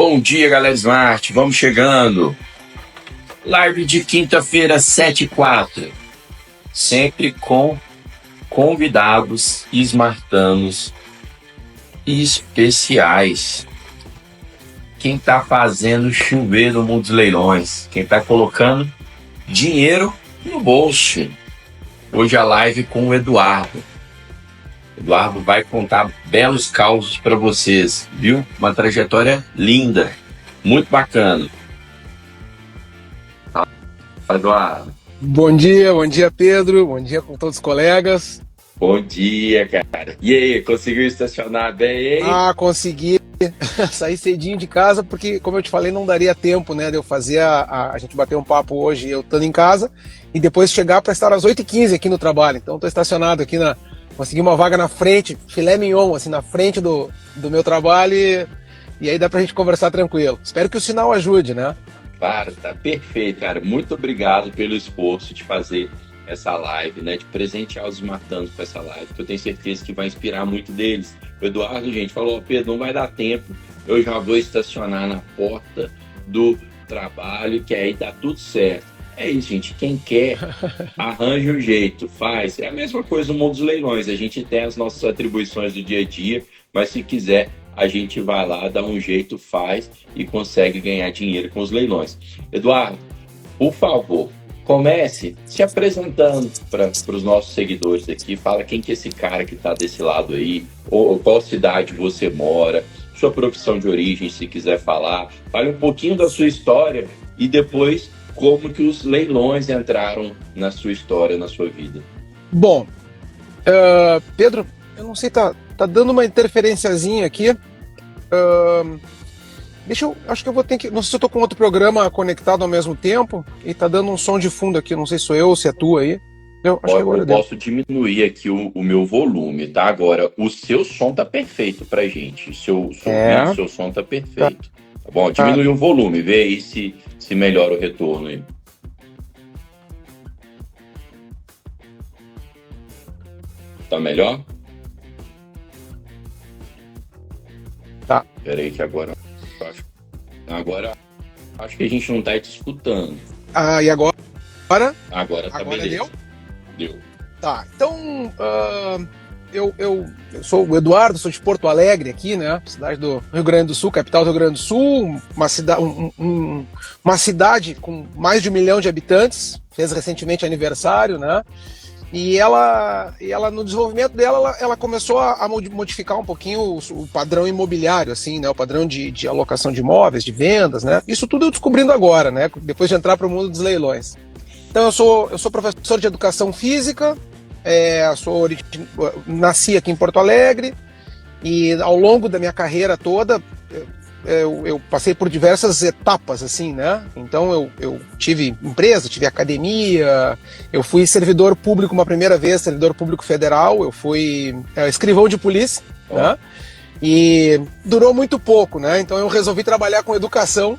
Bom dia, galera Smart. Vamos chegando. Live de quinta-feira, 7h04. Sempre com convidados smartanos especiais. Quem está fazendo chover no mundo dos leilões. Quem está colocando dinheiro no bolso. Hoje a live com o Eduardo. Eduardo vai contar belos causos para vocês, viu? Uma trajetória linda, muito bacana. Eduardo. Bom dia Pedro, bom dia com todos os colegas. Bom dia, cara. E aí, conseguiu estacionar bem aí? Consegui sair cedinho de casa, porque, como eu te falei, não daria tempo, né, de eu fazer a gente bater um papo hoje, eu estando em casa, e depois chegar para estar às 8h15 aqui no trabalho. Então, estou estacionado aqui consegui uma vaga na frente, filé mignon, assim, na frente do meu trabalho, e aí dá pra gente conversar tranquilo. Espero que o sinal ajude, né? Claro, tá perfeito, cara. Muito obrigado pelo esforço de fazer essa live, né? De presentear os smartanos com essa live, que eu tenho certeza que vai inspirar muito deles. O Eduardo, gente, falou: Pedro, não vai dar tempo, eu já vou estacionar na porta do trabalho, que aí dá tudo certo. É isso, gente. Quem quer, arranja um jeito, faz. É a mesma coisa no mundo dos leilões. A gente tem as nossas atribuições do dia a dia, mas se quiser, a gente vai lá, dá um jeito, faz e consegue ganhar dinheiro com os leilões. Eduardo, por favor, comece se apresentando para os nossos seguidores aqui. Fala quem que é esse cara que está desse lado aí, ou qual cidade você mora, sua profissão de origem, se quiser falar. Fale um pouquinho da sua história e depois como que os leilões entraram na sua história, na sua vida. Bom, Pedro, eu não sei, tá dando uma interferenciazinha aqui. Acho que eu vou ter que... Não sei se eu tô com outro programa conectado ao mesmo tempo e tá dando um som de fundo aqui, não sei se sou eu ou se é tu aí. Eu posso diminuir aqui o meu volume, tá? Agora, o seu som tá perfeito pra gente. Seu som tá perfeito. Tá bom? Diminui o volume, vê aí se melhora o retorno aí. Tá melhor? Tá. Peraí que agora acho que a gente não tá te escutando. E agora? Agora tá beleza. Deu. Tá, então eu sou o Eduardo, sou de Porto Alegre aqui, né? Cidade do Rio Grande do Sul, capital do Rio Grande do Sul, uma cidade com mais de 1 milhão de habitantes, fez recentemente aniversário, né? E ela no desenvolvimento dela, ela começou a modificar um pouquinho o padrão imobiliário, assim, né? O padrão de alocação de imóveis, de vendas, né? Isso tudo eu descobrindo agora, né? Depois de entrar para o mundo dos leilões. Então eu sou professor de educação física, nasci aqui em Porto Alegre e ao longo da minha carreira toda eu passei por diversas etapas, assim, né? Então eu tive empresa, tive academia, eu fui servidor público uma primeira vez, servidor público federal, eu fui escrivão de polícia, né? E durou muito pouco, né? Então eu resolvi trabalhar com educação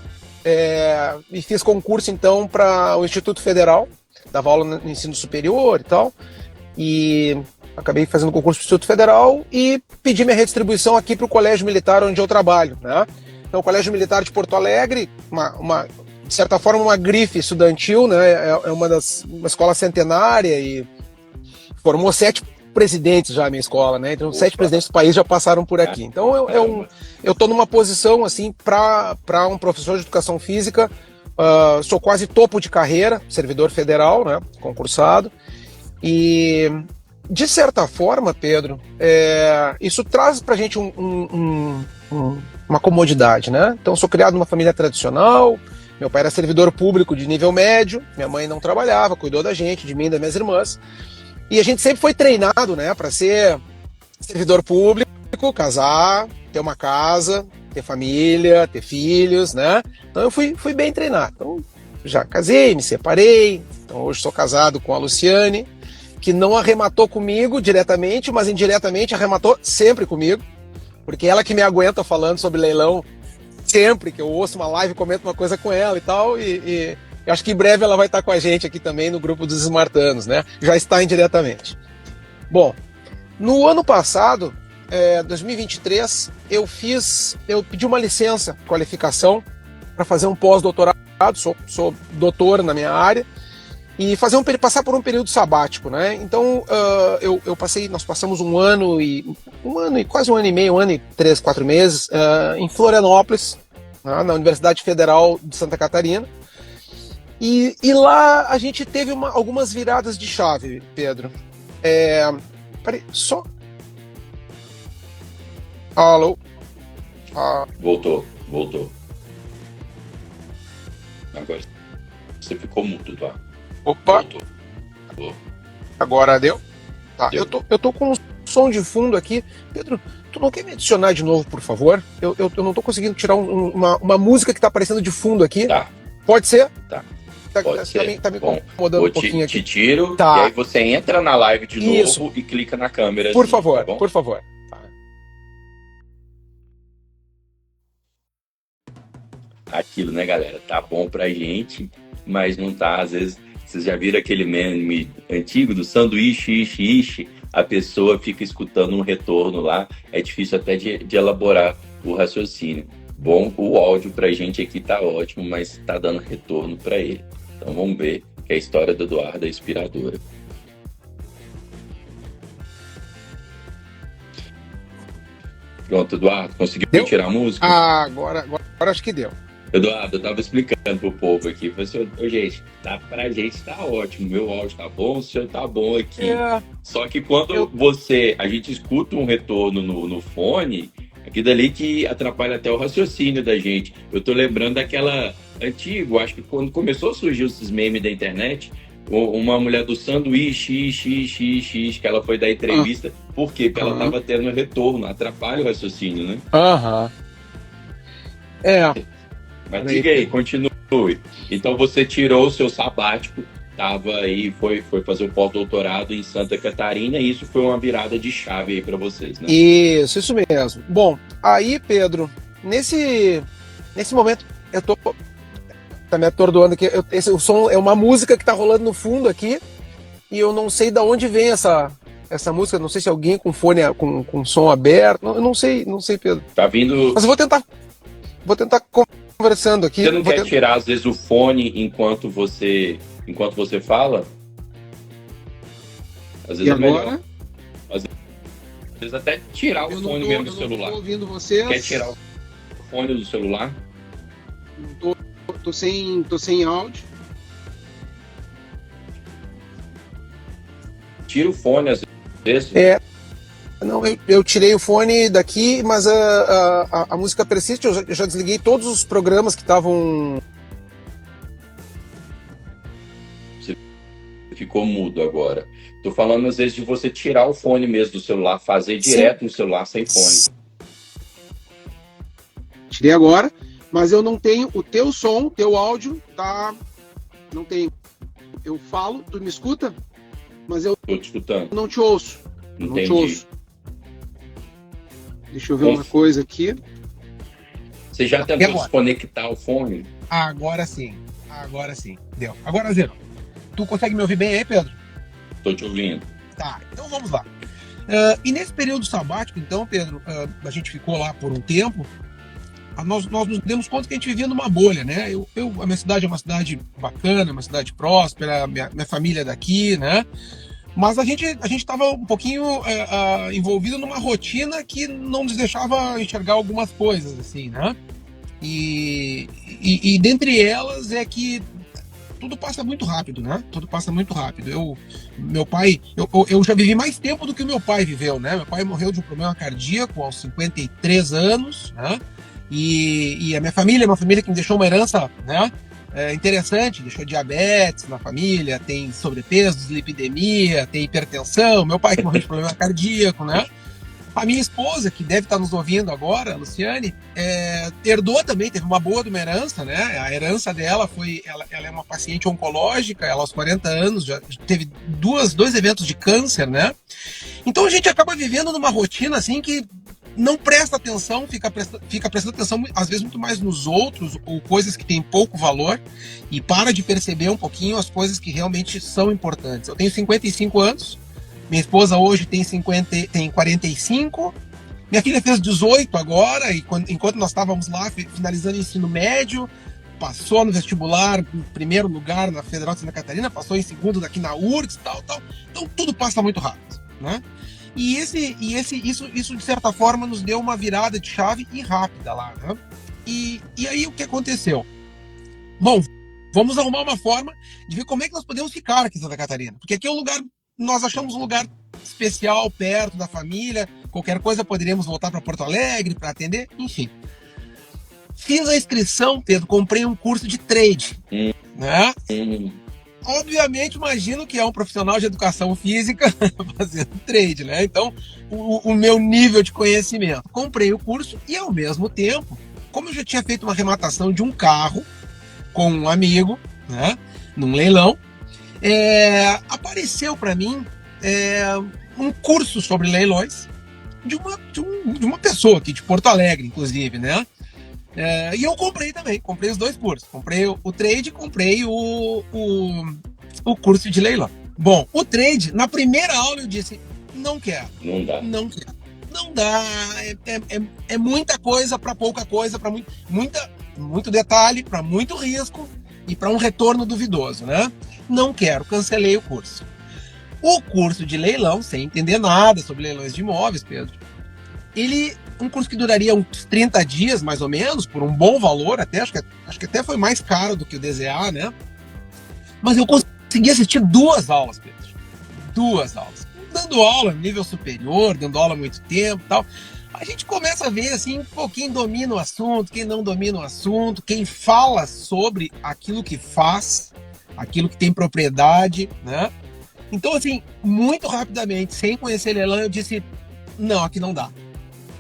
e fiz concurso então para o Instituto Federal, dava aula no ensino superior e tal, e acabei fazendo concurso para o Instituto Federal e pedi minha redistribuição aqui para o Colégio Militar onde eu trabalho, né? Então o Colégio Militar de Porto Alegre, de certa forma uma grife estudantil, né? É uma escola centenária e formou 7 presidentes já a minha escola, né? Então 7 presidentes do país já passaram por aqui. Então eu estou numa posição assim para um professor de educação física, sou quase topo de carreira, servidor federal, né? Concursado. E de certa forma, Pedro, isso traz pra gente uma comodidade, né? Então, eu sou criado numa família tradicional, meu pai era servidor público de nível médio, minha mãe não trabalhava, cuidou da gente, de mim e das minhas irmãs, e a gente sempre foi treinado, né, para ser servidor público, casar, ter uma casa, ter família, ter filhos, né? Então, eu fui bem treinado. Então, já casei, me separei, então hoje sou casado com a Luciane, que não arrematou comigo diretamente, mas indiretamente arrematou sempre comigo, porque ela que me aguenta falando sobre leilão sempre que eu ouço uma live, comento uma coisa com ela e tal, e eu acho que em breve ela vai estar com a gente aqui também no grupo dos smartanos, né? Já está indiretamente. Bom, no ano passado, 2023, eu pedi uma licença, qualificação, para fazer um pós-doutorado, sou doutor na minha área, e passar por um período sabático, né? Então, nós passamos quase um ano e meio, 3, 4 meses, em Florianópolis, né, na Universidade Federal de Santa Catarina, e lá a gente teve algumas viradas de chave, Pedro. Peraí, só... Alô? Voltou. Agora você ficou mudo, tá? Opa! Voltou. Agora deu? Tá, Deu. eu tô com um som de fundo aqui. Pedro, tu não quer me adicionar de novo, por favor? Eu não tô conseguindo tirar uma música que tá aparecendo de fundo aqui. Tá. Pode ser? Tá. Tá, Pode ser. tá me Bom, incomodando um pouquinho aqui. te tiro, Tá. e aí você entra na live de Isso. novo e clica na câmera. Por assim, favor, tá bom? por favor. Aquilo, né, galera? Tá bom pra gente, mas não tá. Às vezes, vocês já viram aquele meme antigo do sanduíche, ishi, a pessoa fica escutando um retorno lá, é difícil até de elaborar o raciocínio. Bom, o áudio pra gente aqui tá ótimo, mas tá dando retorno pra ele. Então vamos ver que a história do Eduardo é inspiradora. Pronto, Eduardo, conseguiu Deu? tirar a música? Agora acho que deu. Eduardo, eu tava explicando pro povo aqui, falei assim, gente, pra gente tá ótimo, meu áudio tá bom, o seu tá bom aqui. Só que quando a gente escuta um retorno no fone, aquilo ali que atrapalha até o raciocínio da gente. Eu tô lembrando daquela antiga, acho que quando começou a surgir esses memes da internet, uma mulher do sanduíche, que ela foi dar entrevista, por quê? Porque ela tava tendo retorno, atrapalha o raciocínio, né? Mas diga aí, continue. Então você tirou o seu sabático, tava aí, foi fazer o pós-doutorado em Santa Catarina, e isso foi uma virada de chave aí para vocês, né? Isso mesmo. Bom, aí, Pedro, nesse momento, eu tô... Tá me atordoando aqui. O som é uma música que tá rolando no fundo aqui, e eu não sei de onde vem essa música, não sei se alguém com fone, com som aberto, eu não sei, Pedro. Tá vindo... Mas eu vou tentar conversando aqui. Você não quer tirar, às vezes, o fone enquanto você fala? Às vezes e é agora? melhor. Às vezes até tirar o fone mesmo do celular. Eu não tô ouvindo vocês. Quer tirar o fone do celular? Tô sem áudio. Tira o fone, às vezes. Não, eu tirei o fone daqui, mas a música persiste. Eu já desliguei todos os programas que estavam... Você ficou mudo agora. Tô falando, às vezes, de você tirar o fone mesmo do celular, fazer direto no celular sem fone. Tirei agora, mas eu não tenho o teu som, teu áudio, tá... Não tem. Eu falo, tu me escuta, mas eu Tô te escutando. não te ouço. Entendi. Não te ouço. Deixa eu ver uma coisa aqui. Você já tentou desconectar o fone? Agora sim. Deu. Agora zero. Tu consegue me ouvir bem aí, Pedro? Tô te ouvindo. Tá, então vamos lá. E nesse período sabático, então, Pedro, a gente ficou lá por um tempo. Nós nos demos conta que a gente vivia numa bolha, né? A minha cidade é uma cidade bacana, uma cidade próspera, minha família é daqui, né? Mas a gente estava um pouquinho envolvido numa rotina que não nos deixava enxergar algumas coisas, assim, né? E dentre elas é que tudo passa muito rápido, né? Tudo passa muito rápido. Meu pai, eu já vivi mais tempo do que o meu pai viveu, né? Meu pai morreu de um problema cardíaco aos 53 anos, né? E a minha família é uma família que me deixou uma herança, né? Interessante, deixou diabetes na família, tem sobrepeso, dislipidemia, tem hipertensão, meu pai que morreu de problema cardíaco, né? A minha esposa, que deve estar nos ouvindo agora, a Luciane, herdou também, teve uma boa de uma herança, né? A herança dela ela é uma paciente oncológica, ela aos 40 anos já teve dois eventos de câncer, né? Então a gente acaba vivendo numa rotina assim que não presta atenção, fica prestando atenção às vezes muito mais nos outros ou coisas que têm pouco valor e para de perceber um pouquinho as coisas que realmente são importantes. Eu tenho 55 anos, minha esposa hoje tem 45, Minha filha fez 18 agora, e enquanto nós estávamos lá finalizando o ensino médio, passou no vestibular em primeiro lugar na Federal de Santa Catarina, passou em segundo daqui na URGS, tal. Então tudo passa muito rápido, né? E isso de certa forma nos deu uma virada de chave e rápida lá, né? E aí o que aconteceu? Bom, vamos arrumar uma forma de ver como é que nós podemos ficar aqui em Santa Catarina, porque aqui é um lugar, nós achamos um lugar especial, perto da família, qualquer coisa poderíamos voltar para Porto Alegre para atender, enfim. Fiz a inscrição, Pedro, comprei um curso de trade, né? Obviamente, imagino que é um profissional de educação física fazendo trade, né? Então, o meu nível de conhecimento. Comprei o curso e, ao mesmo tempo, como eu já tinha feito uma arrematação de um carro com um amigo, né? Num leilão, apareceu para mim um curso sobre leilões de uma pessoa aqui de Porto Alegre, inclusive, né? E eu comprei também, comprei os dois cursos. Comprei o trade e comprei o curso de leilão. Bom, o trade, na primeira aula eu disse, não quero. Não dá. Não quero. Não dá, é muita coisa para pouca coisa, para muito detalhe, para muito risco e para um retorno duvidoso, né? Não quero, cancelei o curso. O curso de leilão, sem entender nada sobre leilões de imóveis, Pedro, um curso que duraria uns 30 dias, mais ou menos, por um bom valor, acho que até foi mais caro do que o DZA, né? Mas eu consegui assistir 2 aulas, Pedro. 2 aulas. Dando aula nível superior, dando aula há muito tempo e tal. A gente começa a ver, assim, quem domina o assunto, quem não domina o assunto, quem fala sobre aquilo que faz, aquilo que tem propriedade, né? Então, assim, muito rapidamente, sem conhecer leilão, eu disse, não, aqui não dá.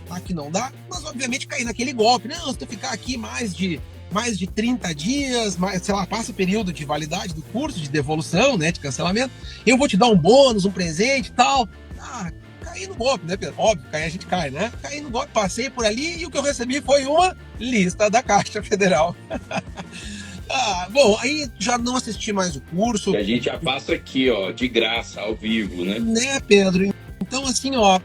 Aqui não dá, mas obviamente cair naquele golpe. Não, se tu ficar aqui mais de 30 dias, passa o período de validade do curso, de devolução, né, de cancelamento, eu vou te dar um bônus, um presente e tal. Caí no golpe, né, Pedro? Óbvio, a gente cai, né? Caí no golpe, passei por ali e o que eu recebi foi uma lista da Caixa Federal. Bom, aí já não assisti mais o curso. E a gente já passa aqui, ó, de graça, ao vivo, né? Né, Pedro? Então, assim, ó,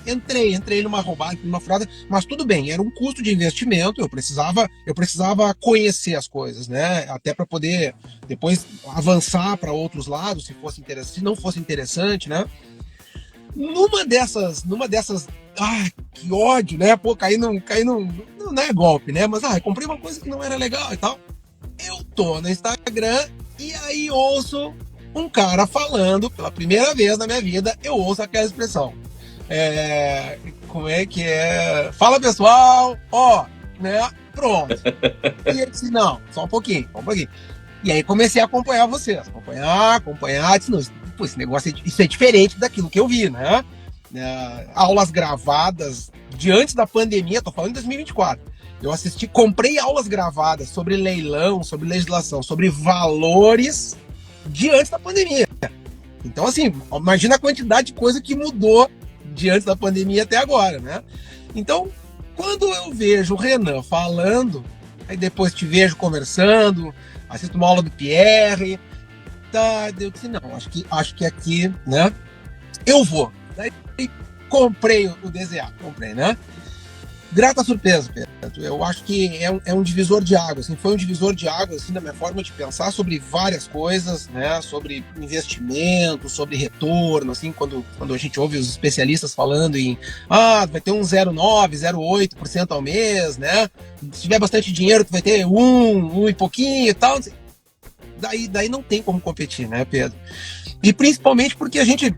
entrei numa roubada, numa furada, mas tudo bem, era um custo de investimento, eu precisava conhecer as coisas, né? Até para poder depois avançar para outros lados, se não fosse interessante, né? Numa dessas, que ódio, né? Pô, não é golpe, né? Mas comprei uma coisa que não era legal e tal. Eu tô no Instagram e aí ouço um cara falando, pela primeira vez na minha vida, eu ouço aquela expressão. Como é que é? Fala, pessoal, né? Pronto. E eu disse, não, só um pouquinho. E aí comecei a acompanhar vocês, acompanhar, disse, não, esse negócio, isso é diferente daquilo que eu vi, né? Aulas gravadas de antes da pandemia, tô falando em 2024. Eu comprei aulas gravadas sobre leilão, sobre legislação, sobre valores de antes da pandemia. Então, assim, imagina a quantidade de coisa que mudou de antes da pandemia até agora, né? Então, quando eu vejo o Renan falando, aí depois te vejo conversando, assisto uma aula do Pierre, eu disse, não, acho que aqui, né, eu vou. Daí comprei o DZA, né? Grata surpresa, Pedro. Eu acho que é um divisor de águas, assim, foi um divisor de águas, assim, na minha forma de pensar sobre várias coisas, né, sobre investimento, sobre retorno, assim, quando a gente ouve os especialistas falando em, vai ter um 0,9%, 0,8% ao mês, né, se tiver bastante dinheiro, tu vai ter um e pouquinho e tal, daí não tem como competir, né, Pedro? E principalmente porque a gente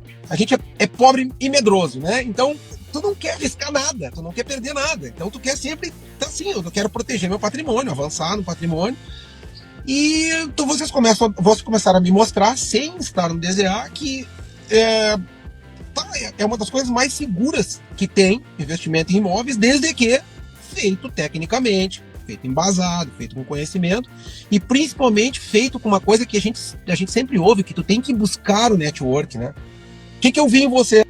é pobre e medroso, né, então tu não quer arriscar nada, tu não quer perder nada. Então tu quer sempre, assim, eu quero proteger meu patrimônio, avançar no patrimônio. E então vocês começaram a me mostrar, sem estar no DZA, que é uma das coisas mais seguras que tem investimento em imóveis, desde que feito tecnicamente, feito embasado, feito com conhecimento, e principalmente feito com uma coisa que a gente sempre ouve, que tu tem que buscar o network, né? O que eu vi em vocês?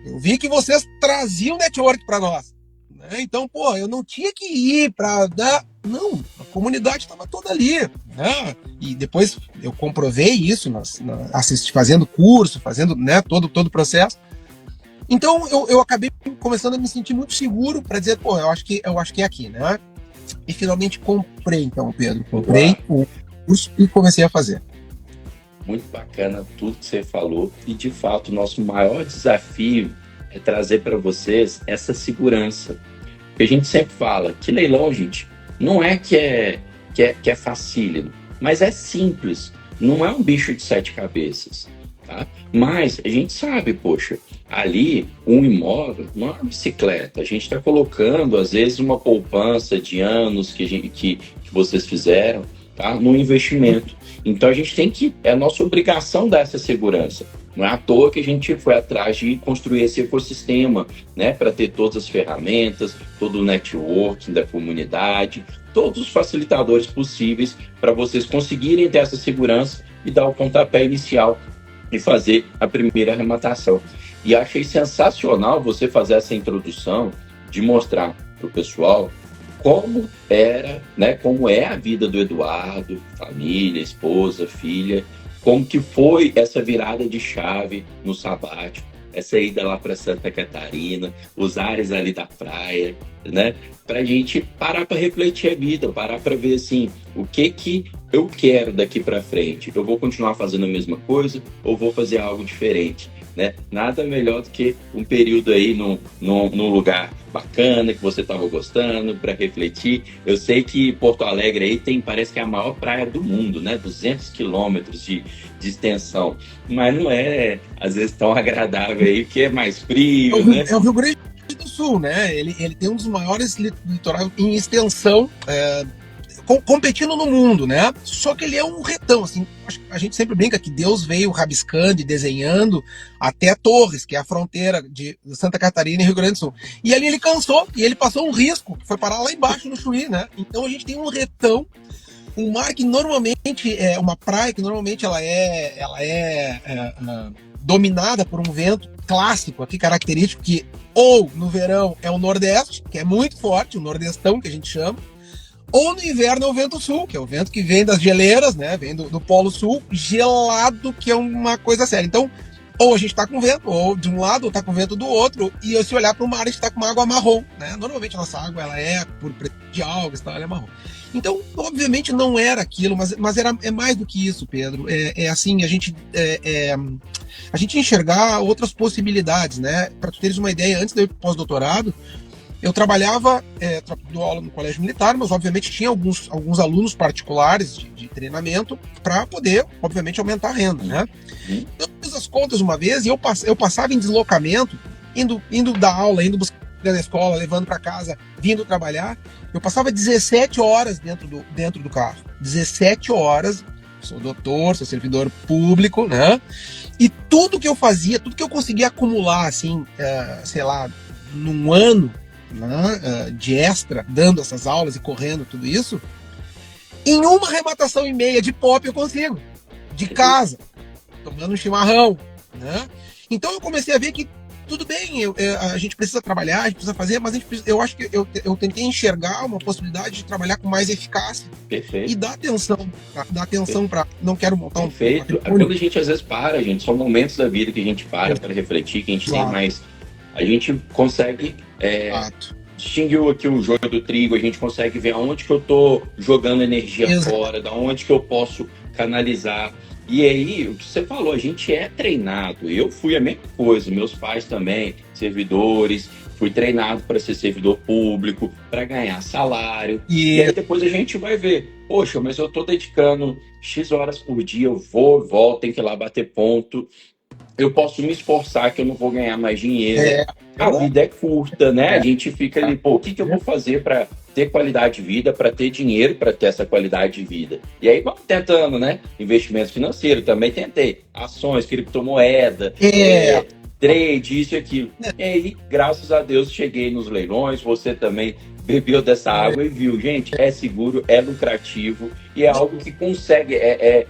Eu vi que vocês traziam network para nós, né? Então, eu não tinha que ir para dar. Não, a comunidade estava toda ali, né? E depois eu comprovei isso, fazendo curso, fazendo, né, todo o processo. Então eu acabei começando a me sentir muito seguro para dizer, pô, eu acho que é aqui, né? E finalmente comprei, então, Pedro. Comprei o curso e comecei a fazer. Muito bacana tudo que você falou. E, de fato, o nosso maior desafio é trazer para vocês essa segurança. Porque a gente sempre fala que leilão, gente, não é que é facílimo, mas é simples. Não é um bicho de sete cabeças, tá? Mas a gente sabe, poxa, ali um imóvel não é uma bicicleta. A gente está colocando, às vezes, uma poupança de anos que vocês fizeram, tá? No investimento. Então a gente tem que, é a nossa obrigação dar essa segurança. Não é à toa que a gente foi atrás de construir esse ecossistema, né, para ter todas as ferramentas, todo o networking da comunidade, todos os facilitadores possíveis para vocês conseguirem ter essa segurança e dar o pontapé inicial e fazer a primeira arrematação. E achei sensacional você fazer essa introdução de mostrar para o pessoal como era, né, como é a vida do Eduardo, família, esposa, filha, como que foi essa virada de chave no sabático, essa ida lá para Santa Catarina, os ares ali da praia, né, para a gente parar para refletir a vida, parar para ver assim, o que eu quero daqui para frente. Eu vou continuar fazendo a mesma coisa ou vou fazer algo diferente? Né? Nada melhor do que um período aí num lugar bacana, que você estava gostando, para refletir. Eu sei que Porto Alegre aí parece que é a maior praia do mundo, né? 200 quilômetros de extensão, mas não é, às vezes, tão agradável aí, porque é mais frio, né? É o Rio Grande do Sul, né? Ele tem um dos maiores litorais em extensão, competindo no mundo, né? Só que ele é um retão, assim. A gente sempre brinca que Deus veio rabiscando e desenhando até Torres, que é a fronteira de Santa Catarina e Rio Grande do Sul. E ali ele cansou e ele passou um risco, foi parar lá embaixo no Chuí, né? Então a gente tem um retão, um mar que normalmente é uma praia que normalmente ela é dominada por um vento clássico aqui, característico, que ou no verão é o Nordeste, que é muito forte, o Nordestão que a gente chama, ou no inverno é o vento sul, que é o vento que vem das geleiras, né? Vem do Polo Sul, gelado, que é uma coisa séria. Então, ou a gente tá com vento, ou de um lado, ou tá com vento do outro, e se olhar para o mar, a gente tá com uma água marrom, né? Normalmente a nossa água, ela é por preço de algas, ela é marrom. Então, obviamente não era aquilo, mas é mais do que isso, Pedro. Assim, a gente enxergar outras possibilidades, né? Para tu teres uma ideia, antes de eu ir pro pós-doutorado, eu trabalhava, dou aula no colégio militar, mas obviamente tinha alguns alunos particulares de treinamento para poder, obviamente, aumentar a renda, né? Então, eu fiz as contas uma vez e eu passava em deslocamento, indo dar aula, indo buscar na escola, levando para casa, vindo trabalhar. Eu passava 17 horas dentro do carro. 17 horas, sou doutor, sou servidor público, né? E tudo que eu fazia, tudo que eu conseguia acumular, assim, sei lá, num ano, né, de extra, dando essas aulas e correndo tudo isso, em uma arrematação e meia de pop eu consigo, de casa, tomando um chimarrão, né? Então eu comecei a ver que tudo bem, a gente precisa trabalhar, a gente precisa fazer, mas eu acho que eu tentei enxergar uma possibilidade de trabalhar com mais eficácia. Perfeito. E dar atenção para não quero montar um Perfeito. Quando a gente às vezes para, gente, são momentos da vida que a gente para refletir, que a gente tem mais, a gente consegue distinguir aqui o joio do trigo, a gente consegue ver aonde que eu tô jogando energia fora, da onde que eu posso canalizar. E aí, o que você falou, a gente é treinado. Eu fui a mesma coisa, meus pais também, servidores, fui treinado para ser servidor público, para ganhar salário. E aí depois a gente vai ver, poxa, mas eu tô dedicando X horas por dia, eu vou, volto, tenho que ir lá bater ponto. Eu posso me esforçar que eu não vou ganhar mais dinheiro. A vida é curta, né? A gente fica ali, pô, o que eu vou fazer para ter qualidade de vida, para ter dinheiro, para ter essa qualidade de vida? E aí vamos tentando, né? Investimento financeiro, também tentei. Ações, criptomoeda, trade, isso e aquilo. E aí, graças a Deus, cheguei nos leilões, você também bebeu dessa água e viu, gente, é seguro, é lucrativo e é algo que consegue, é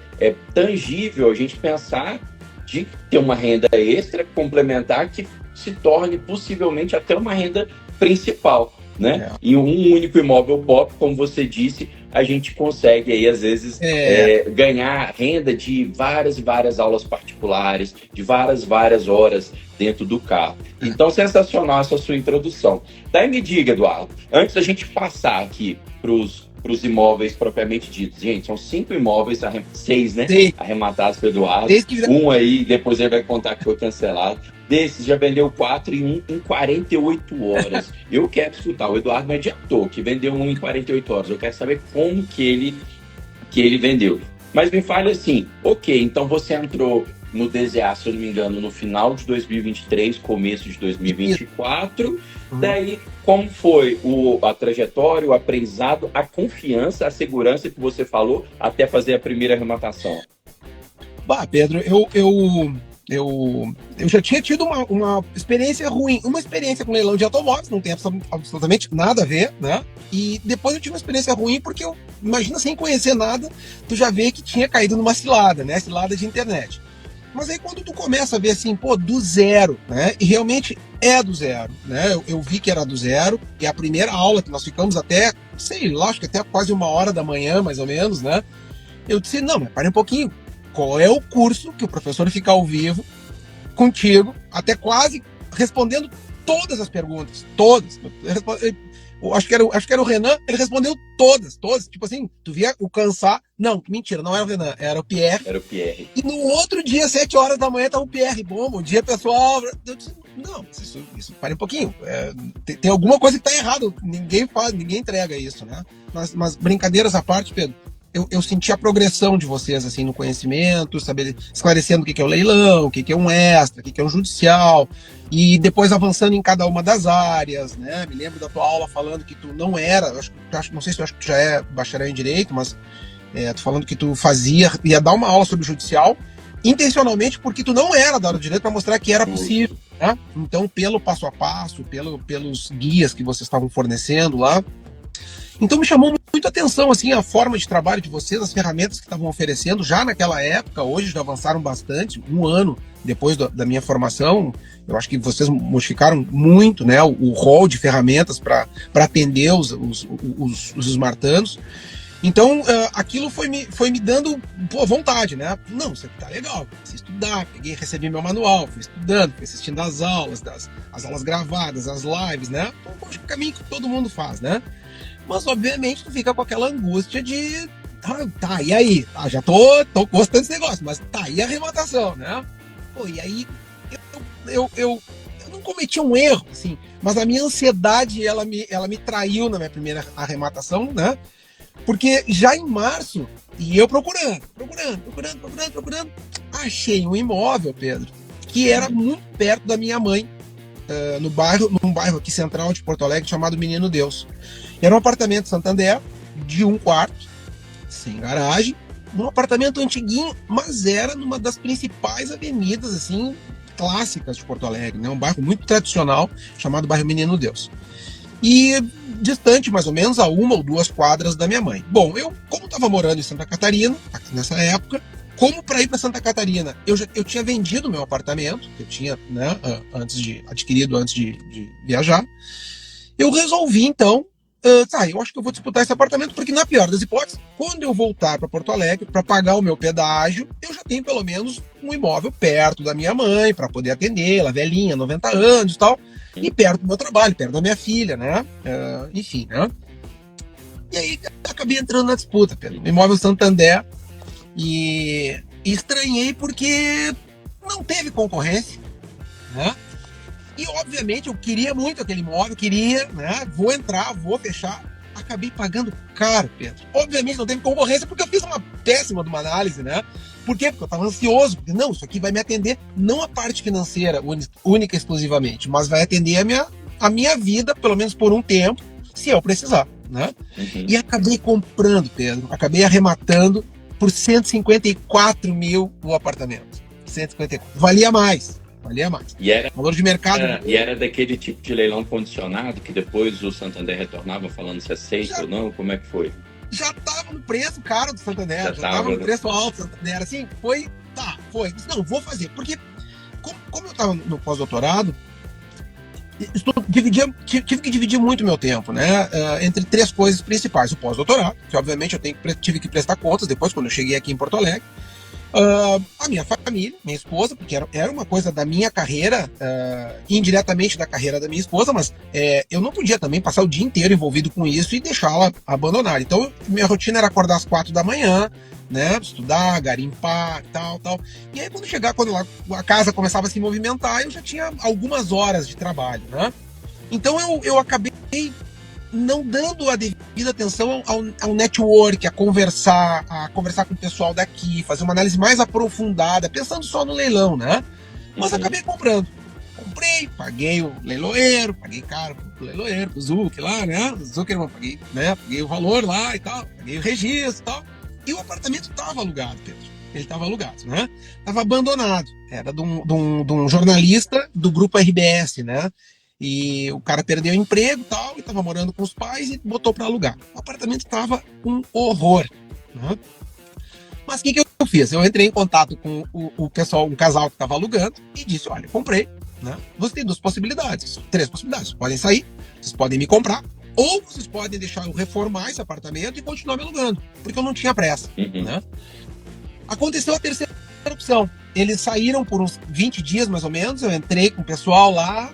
tangível a gente pensar de ter uma renda extra, complementar, que se torne possivelmente até uma renda principal, né? E um único imóvel pop, como você disse, a gente consegue aí, às vezes, É, ganhar renda de várias e várias aulas particulares, de várias horas dentro do carro. Então, sensacional essa sua introdução. Daí me diga, Eduardo, antes da gente passar aqui para os imóveis propriamente ditos. Gente, são 5 imóveis, 6, né? sei, Arrematados pelo Eduardo. desde que vira... Um aí, depois ele vai contar que foi cancelado. Desses, já vendeu 4 e um em 48 horas. Eu quero escutar. O Eduardo me adiantou que vendeu um em 48 horas. Eu quero saber como que ele vendeu. Mas me fale assim, ok, então você entrou no DZA, se eu não me engano, no final de 2023, começo de 2024. Daí, como foi a trajetória, o aprendizado, a confiança, a segurança que você falou até fazer a primeira arrematação? Bah, Pedro, eu já tinha tido uma experiência ruim, uma experiência com leilão de automóveis, não tem absolutamente nada a ver, né? E depois eu tive uma experiência ruim porque imagina, sem conhecer nada, tu já vê que tinha caído numa cilada, né? Cilada de internet. Mas aí quando tu começa a ver assim, pô, do zero, né? E realmente é do zero, né? Eu vi que era do zero, e a primeira aula que nós ficamos até, sei lá, acho que até quase 1 hora da manhã, mais ou menos, né? Eu disse, não, mas pare um pouquinho. Qual é o curso que o professor fica ao vivo contigo, até quase respondendo todas as perguntas? Todas. Eu acho que era o Renan, ele respondeu todas. Tipo assim, tu via o cansar. Não, mentira, não era o Renan, era o Pierre. Era o Pierre. E no outro dia, 7 horas da manhã, tava o Pierre. Bom dia, pessoal. Eu disse, não, isso pare um pouquinho. Tem alguma coisa que tá errado. Ninguém faz, ninguém entrega isso, né? Mas brincadeiras à parte, Pedro, eu senti a progressão de vocês, assim, no conhecimento, saber, esclarecendo o que é o leilão, o que é um extra, o que é um judicial, e depois avançando em cada uma das áreas, né? Me lembro da tua aula falando que tu não era, não sei se eu acho que tu já é bacharel em Direito, mas tu falando que tu ia dar uma aula sobre judicial, intencionalmente porque tu não era da área de Direito, para mostrar que era possível, né? Então, pelo passo a passo, pelos guias que vocês estavam fornecendo lá, então me chamou muito a atenção assim, a forma de trabalho de vocês, as ferramentas que estavam oferecendo já naquela época. Hoje já avançaram bastante, 1 ano depois da minha formação. Eu acho que vocês modificaram muito, né, o rol de ferramentas para atender os esmartanos. Então, aquilo foi me dando vontade, né? Não, isso aqui tá legal, comecei a estudar, recebi meu manual, fui estudando, fui assistindo as aulas, as aulas gravadas, as lives, né? Então, acho que é o caminho que todo mundo faz, né? Mas, obviamente, tu fica com aquela angústia de... Tá, e aí? Tá, já tô gostando desse negócio, mas tá, e a arrematação, né? Pô, e aí eu não cometi um erro, assim, mas a minha ansiedade, ela me traiu na minha primeira arrematação, né? Porque já em março, e eu procurando, achei um imóvel, Pedro, que era muito perto da minha mãe, num bairro aqui central de Porto Alegre, chamado Menino Deus. Era um apartamento Santander, de 1 quarto, sem garagem, um apartamento antiguinho, mas era numa das principais avenidas, assim, clássicas de Porto Alegre, né? Um bairro muito tradicional, chamado bairro Menino Deus. E distante, mais ou menos, a 1 ou 2 quadras da minha mãe. Bom, eu, como estava morando em Santa Catarina, nessa época, como para ir para Santa Catarina, eu tinha vendido meu apartamento, que eu tinha, né, adquirido antes de viajar. Eu resolvi, então, eu acho que eu vou disputar esse apartamento, porque na pior das hipóteses, quando eu voltar para Porto Alegre para pagar o meu pedágio, eu já tenho pelo menos um imóvel perto da minha mãe, para poder atender ela, velhinha, 90 anos e tal, e perto do meu trabalho, perto da minha filha, né? Enfim, né? E aí acabei entrando na disputa, Pedro. Imóvel Santander, e estranhei porque não teve concorrência, né? E, obviamente, eu queria muito aquele imóvel, né? Vou entrar, vou fechar. Acabei pagando caro, Pedro. Obviamente não teve concorrência, porque eu fiz uma péssima de uma análise, né? Por quê? Porque eu estava ansioso. Porque, não, isso aqui vai me atender, não a parte financeira, única e exclusivamente, mas vai atender a minha vida, pelo menos por um tempo, se eu precisar, né? Uhum. E acabei comprando, Pedro. Acabei arrematando por 154 mil o apartamento. 154. Valia mais. E era, valor de mercado. E era daquele tipo de leilão condicionado que depois o Santander retornava falando se aceita ou não? Como é que foi? Já tava no preço caro do Santander, já tava no preço alto do Santander. Assim, foi. Não, vou fazer. Porque, como eu tava no pós-doutorado, tive que dividir muito meu tempo, né? Entre três coisas principais. O pós-doutorado, que obviamente tive que prestar contas depois, quando eu cheguei aqui em Porto Alegre. A minha família, minha esposa, porque era uma coisa da minha carreira, indiretamente da carreira da minha esposa, mas eu não podia também passar o dia inteiro envolvido com isso e deixá-la abandonada. Então, minha rotina era acordar às 4 da manhã, né, estudar, garimpar, tal. E aí, quando a casa começava a se movimentar, eu já tinha algumas horas de trabalho, né? Então, eu acabei não dando a devida atenção ao network, a conversar com o pessoal daqui, fazer uma análise mais aprofundada, pensando só no leilão, né? Mas acabei comprando. Comprei, paguei o leiloeiro, paguei caro pro leiloeiro, pro Zuc lá, né? O Zuckerman, paguei, né? Paguei o valor lá e tal, paguei o registro e tal. E o apartamento estava alugado, Pedro. Ele estava alugado, né? Estava abandonado. Era de um jornalista do grupo RBS, né? E o cara perdeu o emprego e tal, e estava morando com os pais e botou para alugar. O apartamento estava um horror, né? Mas o que eu fiz? Eu entrei em contato com o pessoal, um casal que estava alugando, e disse: olha, comprei, né? Você tem três possibilidades. Vocês podem sair, vocês podem me comprar, ou vocês podem deixar eu reformar esse apartamento e continuar me alugando, porque eu não tinha pressa, né? Aconteceu a terceira opção. Eles saíram por uns 20 dias, mais ou menos. Eu entrei com o pessoal lá,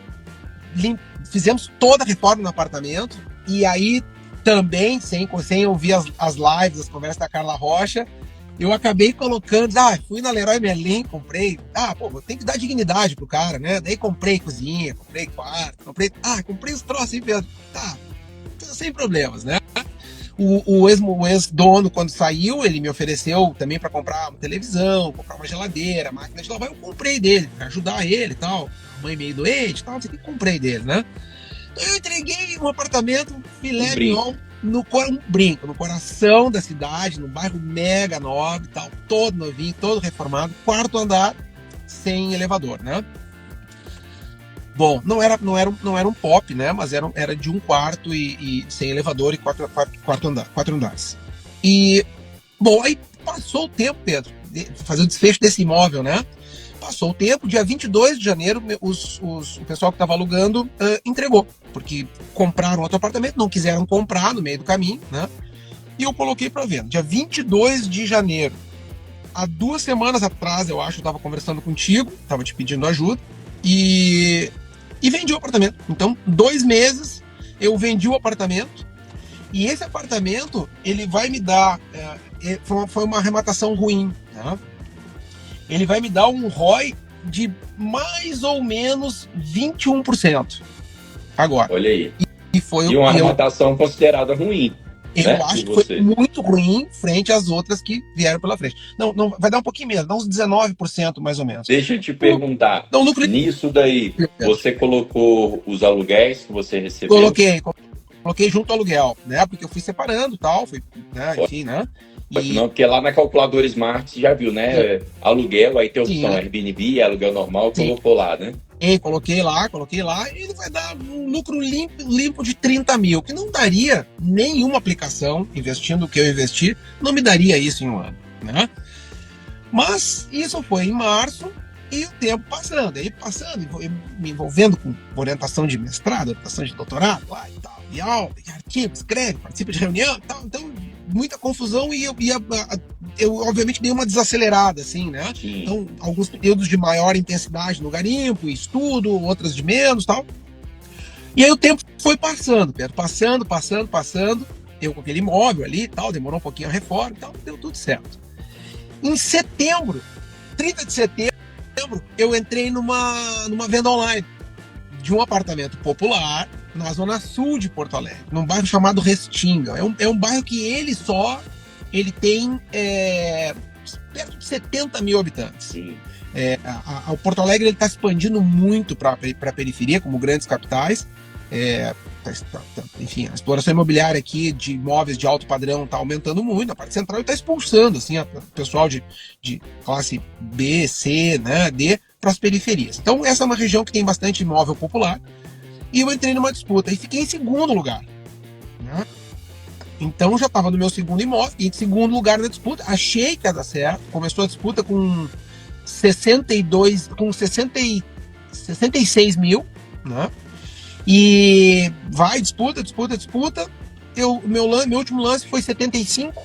fizemos toda a reforma no apartamento, e aí também, sem ouvir as lives, as conversas da Carla Rocha, eu acabei colocando, fui na Leroy Merlin, comprei, tem que dar dignidade pro cara, né? Daí comprei cozinha, comprei quarto, comprei os troços aí mesmo, sem problemas, né? O ex-dono, quando saiu, ele me ofereceu também para comprar uma televisão, comprar uma geladeira, máquina de lavar. Eu comprei dele, para ajudar ele e tal. A mãe meio doente e tal, não comprei dele, né? Então eu entreguei um apartamento filé mignon no coração da cidade, no bairro mega nobre, tal, todo novinho, todo reformado, quarto andar, sem elevador, né? Bom, não era um pop, né? Mas era de um quarto e sem elevador e quatro andares. E, bom, aí passou o tempo, Pedro, fazer o desfecho desse imóvel, né? Passou o tempo, dia 22 de janeiro, o pessoal que estava alugando entregou, porque compraram outro apartamento, não quiseram comprar no meio do caminho, né? E eu coloquei para venda. Dia 22 de janeiro, há 2 semanas atrás, eu acho, eu estava conversando contigo, estava te pedindo ajuda, e vendi o apartamento. Então, 2 meses eu vendi o apartamento, e esse apartamento, ele vai me dar, foi uma arrematação ruim, né? Ele vai me dar um ROI de mais ou menos 21% agora. Olha aí. E uma arrematação considerada ruim. Eu acho que foi muito ruim frente às outras que vieram pela frente. Não, vai dar um pouquinho menos, dá uns 19% mais ou menos. Deixa eu te perguntar, nisso daí, você colocou os aluguéis que você recebeu? Coloquei junto ao aluguel, né? Porque eu fui separando e tal, né? Enfim, né? Não, porque lá na calculadora Smart você já viu, né? Aluguel, aí tem a opção Airbnb, aluguel normal, colocou lá, né? Coloquei lá, e ele vai dar um lucro limpo de 30 mil, que não daria nenhuma aplicação, investindo o que eu investi, não me daria isso em um ano, né? Mas isso foi em março, e o tempo passando, me envolvendo com orientação de mestrado, orientação de doutorado, lá e tal, e aula, e artigo, escreve, participa de reunião e tal, então muita confusão, e eu obviamente dei uma desacelerada, assim, né? Sim. Então, alguns períodos de maior intensidade no garimpo, estudo, outras de menos, tal. E aí o tempo foi passando, Pedro, passando, eu com aquele imóvel ali e tal, demorou um pouquinho a reforma e tal, deu tudo certo. Em setembro, 30 de setembro, eu entrei numa venda online de um apartamento popular na zona sul de Porto Alegre, num bairro chamado Restinga. É um bairro que ele tem perto de 70 mil habitantes. Sim. O Porto Alegre está expandindo muito para a periferia, como grandes capitais. Enfim, a exploração imobiliária aqui de imóveis de alto padrão está aumentando muito. Na parte central está expulsando assim, o pessoal de classe B, C, né, D para as periferias. Então essa é uma região que tem bastante imóvel popular. E eu entrei numa disputa e fiquei em segundo lugar, né? Então já estava no meu segundo imóvel, e em segundo lugar na disputa, achei que ia dar certo. Começou a disputa com 66 mil, né? E vai, disputa. Meu último lance foi 75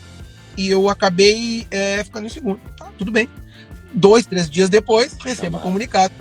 e eu acabei ficando em segundo. Tá, tudo bem. 2, 3 dias depois, recebo o comunicado,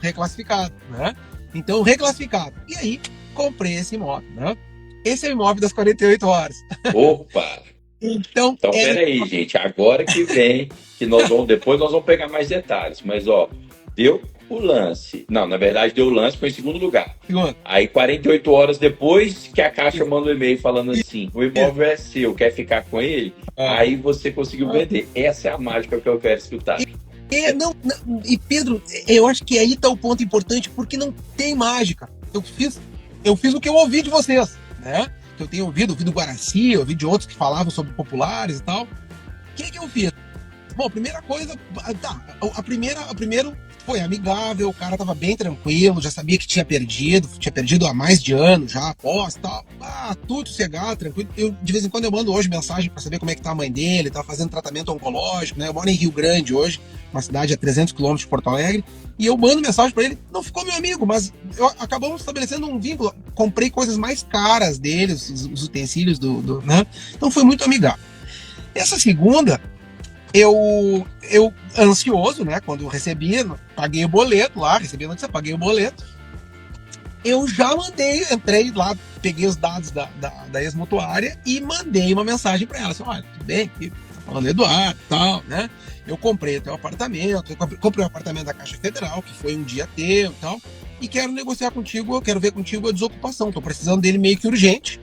reclassificado, né? Então, reclassificado. E aí, comprei esse imóvel, né? Esse é o imóvel das 48 horas. Opa! Então, Então, peraí, gente, agora que vem, que depois nós vamos pegar mais detalhes, mas ó, deu o lance. Não, na verdade, deu o lance, foi em segundo lugar. segundo. Aí, 48 horas depois que a Caixa manda um e-mail falando assim: o imóvel é seu, quer ficar com ele? Aí você conseguiu vender. Essa é a mágica que eu quero escutar. E Pedro, eu acho que aí tá o ponto importante, porque não tem mágica. Eu fiz o que eu ouvi de vocês, né? Que eu tenho ouvido Guaraci, ouvi de outros que falavam sobre populares e tal. O que eu fiz? Bom, primeira coisa, tá, a primeiro foi amigável, o cara tava bem tranquilo, já sabia que tinha perdido há mais de ano já, após tal. Tudo sossegado, tranquilo. De vez em quando eu mando hoje mensagem para saber como é que tá a mãe dele, tá fazendo tratamento oncológico, né? Eu moro em Rio Grande hoje, uma cidade a 300 quilômetros de Porto Alegre, e eu mando mensagem para ele, não ficou meu amigo, mas acabamos estabelecendo um vínculo. Comprei coisas mais caras dele, os utensílios né? Então foi muito amigável. Essa segunda, eu ansioso, né? Quando eu recebi, paguei o boleto lá, recebi a notícia, paguei o boleto. Eu já entrei lá, peguei os dados da ex-mutuária e mandei uma mensagem para ela. Assim, olha, tudo bem, tá falando Eduardo e tal, né? Eu comprei o teu apartamento, comprei o apartamento da Caixa Federal, que foi um dia teu e tal, e quero negociar contigo, eu quero ver contigo a desocupação. Tô precisando dele meio que urgente,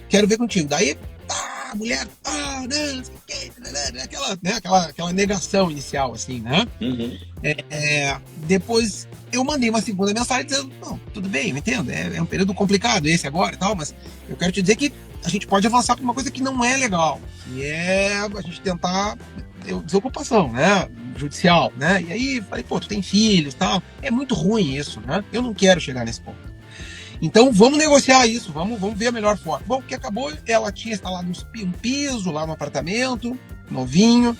quero ver contigo. Daí, a mulher, não sei o que, aquela negação inicial, assim, né? Uhum. Depois eu mandei uma segunda mensagem dizendo, não, tudo bem, eu entendo, é um período complicado esse agora e tal, mas eu quero te dizer que a gente pode avançar para uma coisa que não é legal, que é a gente tentar desocupação, né, judicial, né, e aí falei, pô, tu tem filhos e tal, é muito ruim isso, né, eu não quero chegar nesse ponto. Então vamos negociar isso, vamos ver a melhor forma. Bom, o que acabou, ela tinha instalado um piso lá no apartamento, novinho,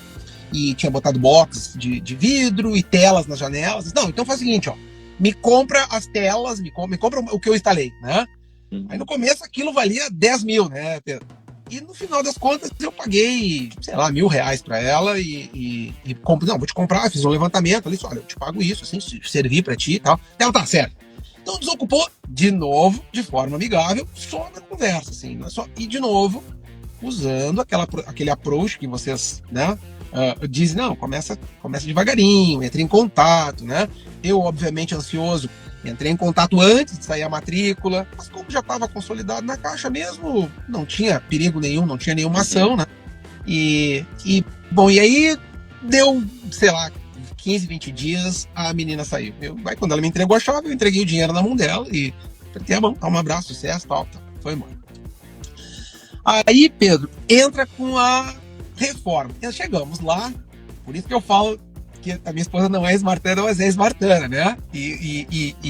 e tinha botado box de vidro e telas nas janelas. Não, então faz o seguinte, ó, me compra as telas, me compra o que eu instalei, né? Aí no começo aquilo valia 10 mil, né, Pedro? E no final das contas eu paguei, sei lá, R$1.000 para ela e não, vou te comprar, fiz um levantamento ali, olha, eu te pago isso, assim, se servir para ti e tal. Ela tá certo. Então desocupou de novo, de forma amigável, só na conversa, assim, não é só, e de novo, usando aquele approach que vocês, né, dizem, não, começa devagarinho, entre em contato, né? Eu, obviamente, ansioso, entrei em contato antes de sair a matrícula, mas como já estava consolidado na Caixa mesmo, não tinha perigo nenhum, não tinha nenhuma ação, né? Bom, e aí deu, sei lá, 15, 20 dias, a menina saiu. Aí quando ela me entregou a chave, eu entreguei o dinheiro na mão dela e apertei a mão, um abraço, sucesso, tal, foi embora. Aí, Pedro, entra com a reforma. Chegamos lá, por isso que eu falo que a minha esposa não é esmartana, mas é esmartana, né? E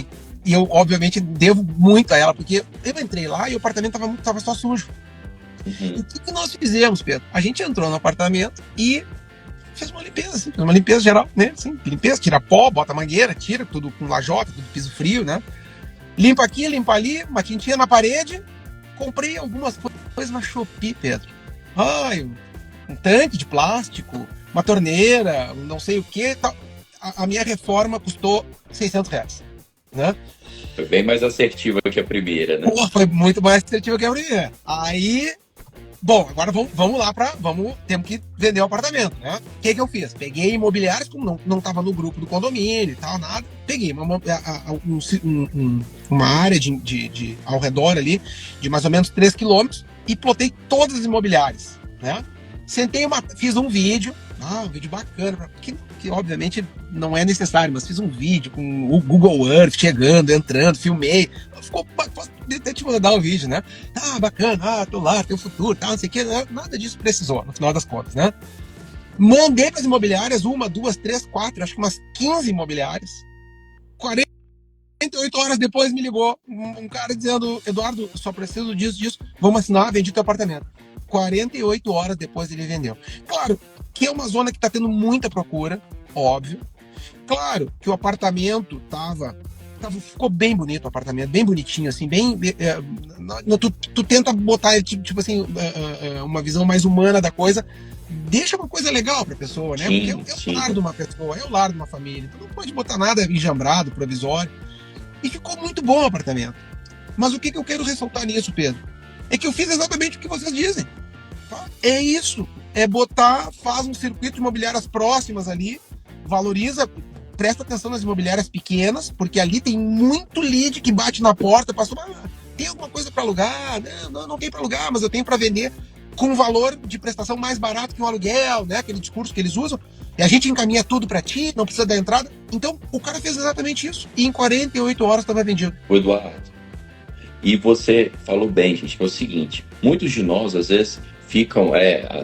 eu, obviamente, devo muito a ela, porque eu entrei lá e o apartamento tava só sujo. E o que nós fizemos, Pedro? A gente entrou no apartamento e fez uma limpeza, assim, uma limpeza geral, né? Assim, limpeza, tira pó, bota mangueira, tira tudo com lajota, tudo piso frio, né? Limpa aqui, limpa ali, uma tintinha na parede. Comprei algumas coisas na Shopee, Pedro. Um tanque de plástico, uma torneira, não sei o que. A minha reforma custou R$600, né? Foi bem mais assertiva que a primeira, né? Foi muito mais assertiva que a primeira. Aí, bom, agora vamos lá temos que vender o apartamento, né? O que eu fiz? Peguei imobiliários, como não estava no grupo do condomínio e tal, nada. Peguei uma área ao redor ali, de mais ou menos 3 quilômetros, e plotei todas as imobiliárias, né? Fiz um vídeo, um vídeo bacana, que obviamente não é necessário, mas fiz um vídeo com o Google Earth chegando, entrando, filmei. Ficou, posso até te mandar o vídeo, né? Bacana, tô lá, tem o futuro, não sei o que. Nada disso precisou, no final das contas, né? Mandei para as imobiliárias, 1, 2, 3, 4, acho que umas 15 imobiliárias. 48 horas depois me ligou um cara dizendo, Eduardo, só preciso disso, vamos assinar, vendi teu apartamento. 48 horas depois ele vendeu. Claro que é uma zona que está tendo muita procura, óbvio. Claro que o apartamento estava ficou bem bonito o apartamento, bem bonitinho, assim, bem. Tu tenta botar, tipo assim, uma visão mais humana da coisa, deixa uma coisa legal pra pessoa, né? Porque é o lar de uma pessoa, é o lar de uma família. Então não pode botar nada enjambrado, provisório. E ficou muito bom o apartamento. Mas o que eu quero ressaltar nisso, Pedro? É que eu fiz exatamente o que vocês dizem. Tá? É isso. É botar, faz um circuito de imobiliárias próximas ali, valoriza, presta atenção nas imobiliárias pequenas, porque ali tem muito lead que bate na porta, passou, tem alguma coisa para alugar? Não tem para alugar, mas eu tenho para vender com um valor de prestação mais barato que um aluguel, né? Aquele discurso que eles usam. E a gente encaminha tudo para ti, não precisa da entrada. Então, o cara fez exatamente isso. E em 48 horas estava vendido. O Eduardo, e você falou bem, gente, que é o seguinte, muitos de nós, às vezes,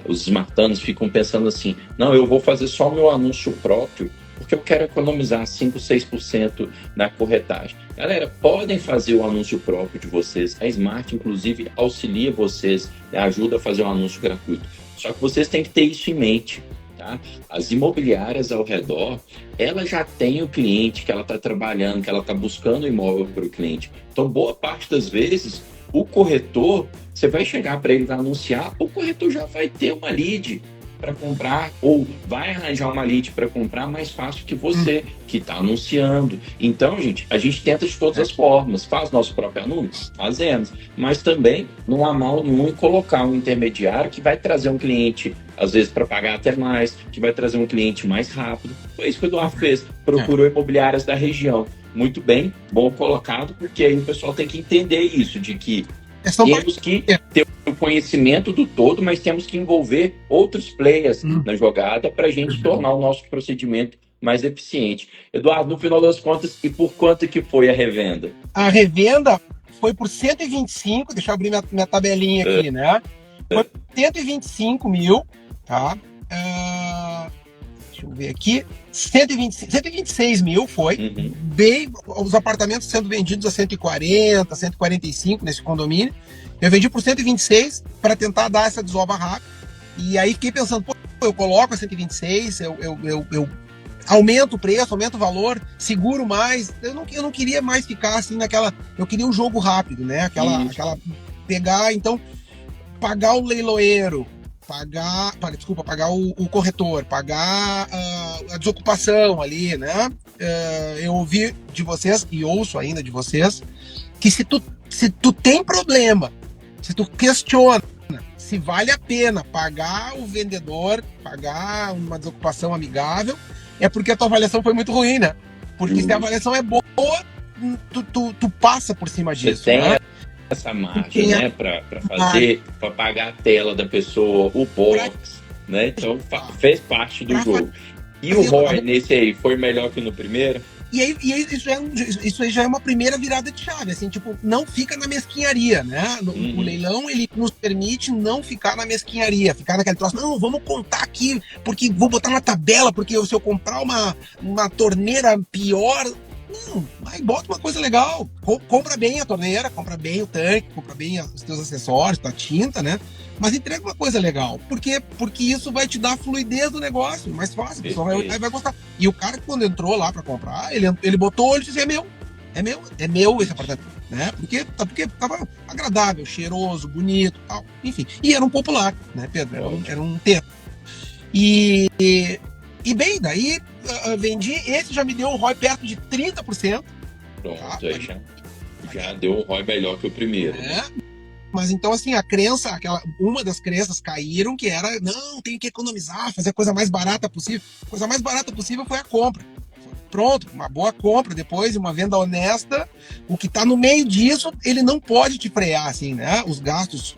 os smartanos ficam pensando assim, não, eu vou fazer só o meu anúncio próprio, porque eu quero economizar 5, 6% na corretagem. Galera, podem fazer o anúncio próprio de vocês. A Smart, inclusive, auxilia vocês, ajuda a fazer um anúncio gratuito. Só que vocês têm que ter isso em mente. Tá? As imobiliárias ao redor, ela já tem o cliente que ela está trabalhando, que ela está buscando o imóvel para o cliente. Então, boa parte das vezes, o corretor, você vai chegar para ele, vai anunciar, o corretor já vai ter uma lead para comprar ou vai arranjar uma lead para comprar mais fácil que você que está anunciando. Então, gente, a gente tenta de todas as formas. Faz nosso próprio anúncio? Fazemos. Mas também não há mal nenhum em colocar um intermediário que vai trazer um cliente, às vezes, para pagar até mais, que vai trazer um cliente mais rápido. Foi isso que o Eduardo fez. Procurou imobiliárias da região. Muito bem, bom colocado, porque aí o pessoal tem que entender isso, de que temos que ter o conhecimento do todo, mas temos que envolver outros players na jogada para a gente tornar o nosso procedimento mais eficiente. Eduardo, no final das contas, e por quanto que foi a revenda? A revenda foi por 125, deixa eu abrir minha tabelinha aqui, né? Foi por 125 mil, tá? Deixa eu ver aqui. 126 mil foi. Bem, os apartamentos sendo vendidos a 140, 145 nesse condomínio. Eu vendi por 126 para tentar dar essa desova rápida. E aí fiquei pensando, pô, eu coloco a 126, eu aumento o preço, aumento o valor, seguro mais. Eu não queria mais ficar assim naquela. Eu queria um jogo rápido, né? Aquela pegar, então, pagar o leiloeiro. Pagar o corretor, pagar a desocupação ali, né? Eu ouvi de vocês, e ouço ainda de vocês, que se tu tem problema, se tu questiona se vale a pena pagar o vendedor, pagar uma desocupação amigável, é porque a tua avaliação foi muito ruim, né? Porque se a avaliação é boa, tu passa por cima disso. Você tem essa margem, né, para fazer, para pagar a tela da pessoa, o box, né? Então fez parte do jogo. E o ROI nesse aí foi melhor que no primeiro? E aí isso aí já é uma primeira virada de chave, assim, tipo, não fica na mesquinharia, né? O leilão, ele nos permite não ficar na mesquinharia, ficar naquele troço, não, vamos contar aqui, porque vou botar na tabela, porque se eu comprar uma torneira pior... Não, vai, bota uma coisa legal. Compra bem a torneira, compra bem o tanque, compra bem os teus acessórios, tua tinta, né? Mas entrega uma coisa legal. Por quê? Porque isso vai te dar fluidez do negócio, mais fácil, o pessoal vai gostar. E o cara, quando entrou lá pra comprar, ele botou o olho e disse, é meu esse apartamento, né? Porque tava agradável, cheiroso, bonito, tal, enfim. E era um popular, né, Pedro? Era um termo. E bem, daí vendi, esse já me deu um ROI perto de 30%. Pronto, aí já deu um ROI melhor que o primeiro. Mas então, assim, a crença, uma das crenças caíram, que era, não, tem que economizar, fazer a coisa mais barata possível. A coisa mais barata possível foi a compra. Pronto, uma boa compra, depois uma venda honesta. O que está no meio disso, ele não pode te frear, assim, né? Os gastos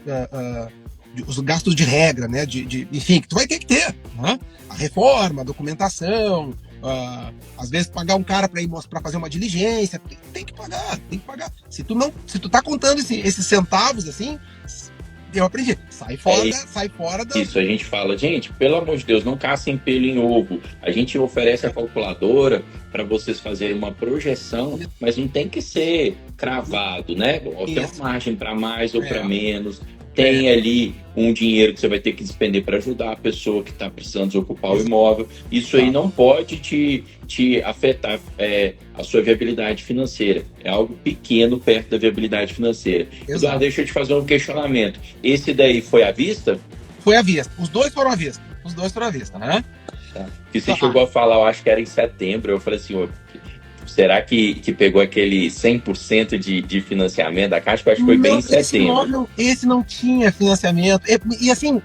de regra, né? Enfim, que tu vai ter que ter, né? A reforma, a documentação, às vezes pagar um cara para fazer uma diligência, tem que pagar. Se tu tá contando esses centavos assim, eu aprendi, sai fora da... Isso, a gente fala, gente, pelo amor de Deus, não caçem pelo em ovo. A gente oferece a calculadora para vocês fazerem uma projeção, mas não tem que ser cravado, né? Ou tem uma margem para mais ou para menos. tem ali um dinheiro que você vai ter que despender para ajudar a pessoa que está precisando desocupar o imóvel. Isso aí não pode te afetar a sua viabilidade financeira. É algo pequeno perto da viabilidade financeira. Eduardo, deixa eu te fazer um questionamento. Esse daí foi à vista? Foi à vista. Os dois foram à vista. Os dois foram à vista, né? Que você chegou a falar, eu acho que era em setembro. Eu falei assim, será que pegou aquele 100% de financiamento da Caixa? Eu acho que foi bem em setembro. Esse não tinha financiamento. E assim,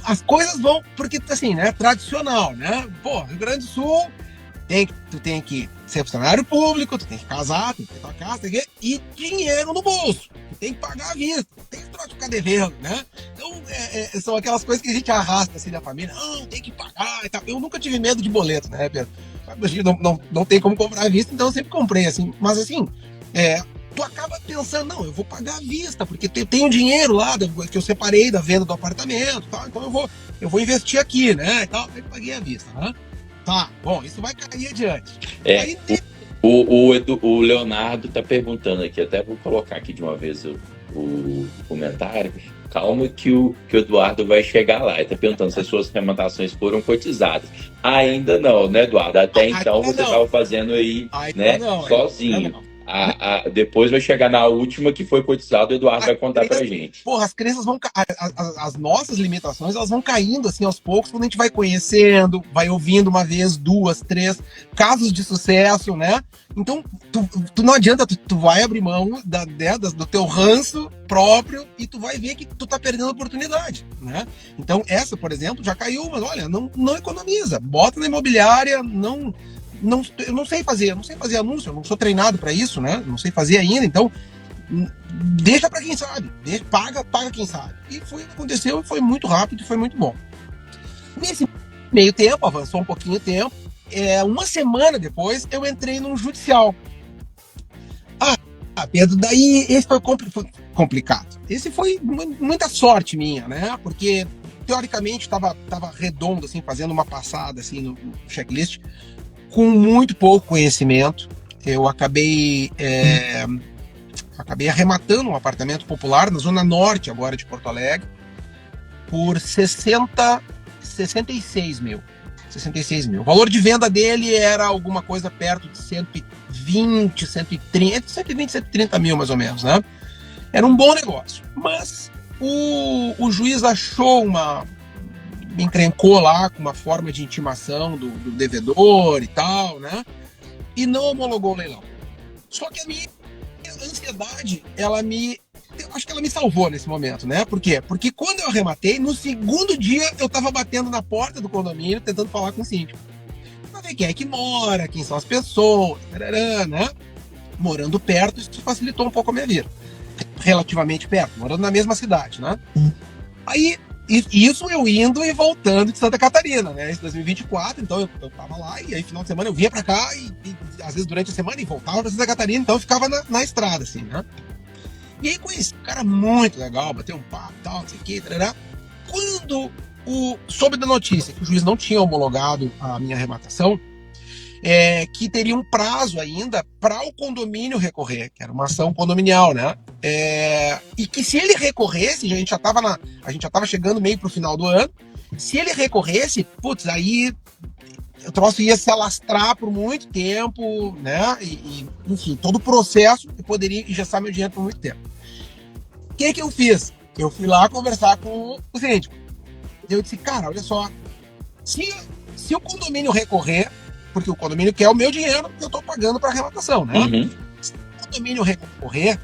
as coisas vão, porque assim, né? Tradicional, né? Pô, Rio Grande do Sul, tu tem que ser funcionário público, tu tem que casar, tem que ter tua casa, e dinheiro no bolso. Tu tem que pagar à vista, tem que ficar devendo, né? Então, são aquelas coisas que a gente arrasta assim da família. Não, tem que pagar e tal. Eu nunca tive medo de boleto, né, Pedro? Não tem como comprar à vista, então eu sempre comprei, assim. Mas assim, tu acaba pensando, não, eu vou pagar à vista, porque tem um dinheiro lá que eu separei da venda do apartamento, tal, então eu vou investir aqui, né? E tal, aí paguei à vista, né? Tá, bom, isso vai cair adiante. Aí, o Leonardo tá perguntando aqui, até vou colocar aqui de uma vez o comentário. Calma que o Eduardo vai chegar lá. Ele tá perguntando se as suas rematações foram cotizadas. Ainda não, né, Eduardo? Até então você estava fazendo aí, né, sozinho. Depois vai chegar na última que foi cotizado, o Eduardo vai contar pra gente. Porra, as crenças vão as nossas limitações, elas vão caindo assim aos poucos, quando a gente vai conhecendo, vai ouvindo uma vez, duas, três casos de sucesso, né? Então, tu não adianta, tu vai abrir mão do teu ranço próprio e tu vai ver que tu tá perdendo a oportunidade, né? Então, essa, por exemplo, já caiu, mas olha, não economiza, bota na imobiliária, eu não sei fazer anúncio, eu não sou treinado para isso, né? Não sei fazer ainda, então deixa para quem sabe, paga quem sabe. E foi o que aconteceu, e foi muito rápido e foi muito bom. Nesse meio tempo, avançou um pouquinho o tempo, uma semana depois eu entrei num judicial. Pedro, daí esse foi complicado. Esse foi muita sorte minha, né? Porque teoricamente estava redondo, assim, fazendo uma passada assim no checklist, com muito pouco conhecimento. Eu acabei arrematando um apartamento popular na zona norte agora de Porto Alegre por 66 mil. O valor de venda dele era alguma coisa perto de 120, 130, 120, 130 mil mais ou menos, né? Era um bom negócio. Mas o juiz achou me encrencou lá com uma forma de intimação do devedor e tal, né? E não homologou o leilão. Só que a minha ansiedade, eu acho que ela me salvou nesse momento, né? Por quê? Porque quando eu arrematei, no segundo dia eu tava batendo na porta do condomínio, tentando falar com o síndico. Pra ver quem é que mora, quem são as pessoas, né? Morando perto, isso facilitou um pouco a minha vida. Relativamente perto, morando na mesma cidade, né? Aí, isso eu indo e voltando de Santa Catarina, né? Em 2024, então eu tava lá, e aí final de semana eu vinha pra cá, e às vezes durante a semana, e voltava pra Santa Catarina, então eu ficava na estrada, assim, né? E aí conheci um cara muito legal, bateu um papo e tal, não sei o que, tarará. Quando soube da notícia que o juiz não tinha homologado a minha arrematação, que teria um prazo ainda para o condomínio recorrer, que era uma ação condominial, né? E que se ele recorresse, a gente já estava chegando meio pro final do ano, se ele recorresse, putz, aí o troço ia se alastrar por muito tempo, né? Enfim, todo o processo eu poderia engessar meu dinheiro por muito tempo. O que eu fiz? Eu fui lá conversar com o síndico. Eu disse, cara, olha só, se o condomínio recorrer, porque o condomínio quer o meu dinheiro que eu estou pagando para arrematação, né? Uhum. Se o condomínio recorrer,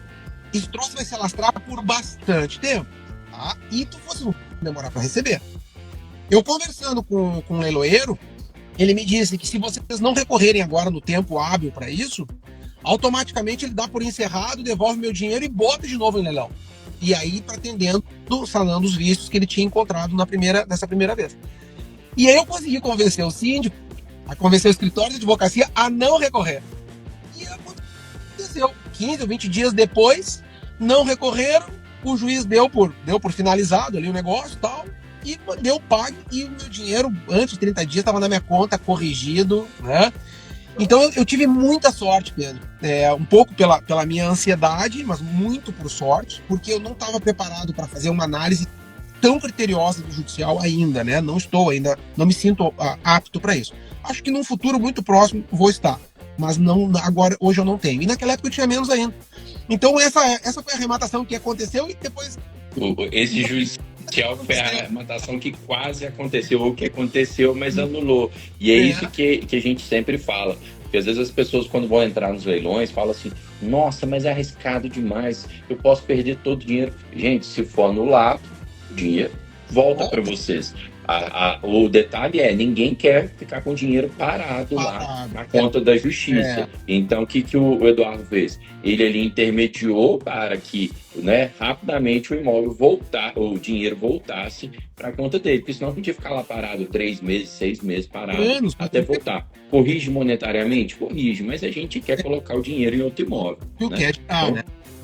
esse troço vai se alastrar por bastante tempo, tá? E vocês vão demorar para receber. Eu conversando com um leiloeiro, ele me disse que se vocês não recorrerem agora no tempo hábil para isso, automaticamente ele dá por encerrado, devolve meu dinheiro e bota de novo em leilão. E aí, pretendendo, sanando os vícios que ele tinha encontrado nessa primeira vez. E aí eu consegui convencer o síndico, a convencer o escritório de advocacia a não recorrer. E aconteceu. 15 ou 20 dias depois, não recorreram, o juiz deu por finalizado ali o negócio e tal, e deu pago, e o meu dinheiro, antes de 30 dias, estava na minha conta, corrigido, né? Então eu tive muita sorte, Pedro. Um pouco pela minha ansiedade, mas muito por sorte, porque eu não estava preparado para fazer uma análise tão criteriosa do judicial ainda, né? Não estou ainda, não me sinto apto para isso. Acho que num futuro muito próximo vou estar, mas não agora, hoje eu não tenho. E naquela época eu tinha menos ainda. Então essa foi a arrematação que aconteceu e depois Esse judicial foi a arrematação que quase aconteceu, ou que aconteceu, mas anulou. E é isso que a gente sempre fala. Porque às vezes as pessoas, quando vão entrar nos leilões, falam assim: nossa, mas é arriscado demais, eu posso perder todo o dinheiro. Gente, se for anular, o dinheiro volta para vocês. O detalhe é, ninguém quer ficar com o dinheiro parado lá na conta da justiça. Então, o que o Eduardo fez? Ele ali intermediou para que, né, rapidamente o dinheiro voltasse para a conta dele, porque senão podia ficar lá parado 3 meses, 6 meses parado, até voltar. Corrige monetariamente? Corrige, mas a gente quer colocar o dinheiro em outro imóvel. Né? Então,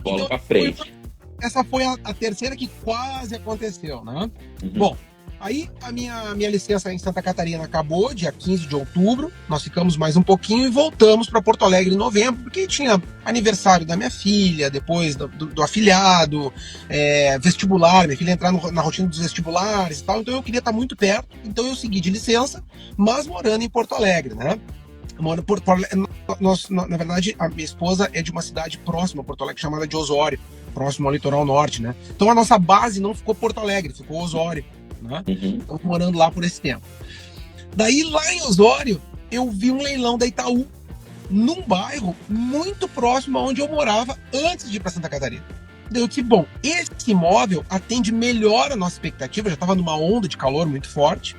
bola então, para frente. Essa foi a terceira que quase aconteceu, né? Bom, aí a minha licença em Santa Catarina acabou, dia 15 de outubro. Nós ficamos mais um pouquinho e voltamos para Porto Alegre em novembro, porque tinha aniversário da minha filha, depois do afilhado, vestibular, minha filha entrar na rotina dos vestibulares e tal. Então eu queria estar muito perto, então eu segui de licença, mas morando em Porto Alegre, né? Na verdade, a minha esposa é de uma cidade próxima a Porto Alegre, chamada de Osório, próximo ao litoral norte, né? Então a nossa base não ficou Porto Alegre, ficou Osório, né? Então morando lá por esse tempo. Daí lá em Osório, eu vi um leilão da Itaú, num bairro muito próximo aonde eu morava antes de ir para Santa Catarina. Daí eu disse, bom, esse imóvel atende melhor a nossa expectativa, já estava numa onda de calor muito forte,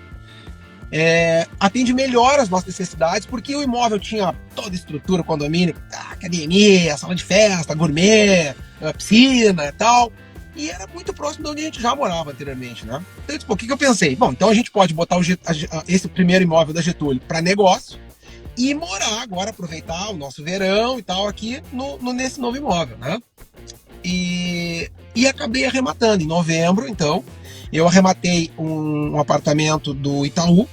atende melhor as nossas necessidades, porque o imóvel tinha toda a estrutura, condomínio, academia, sala de festa, gourmet, piscina e tal, e era muito próximo de onde a gente já morava anteriormente, né? Então, eu disse, o que eu pensei? Bom, então a gente pode botar esse primeiro imóvel da Getúlio para negócio e morar agora, aproveitar o nosso verão e tal aqui nesse novo imóvel, né? E acabei arrematando em novembro, então, eu arrematei um apartamento do Itaú,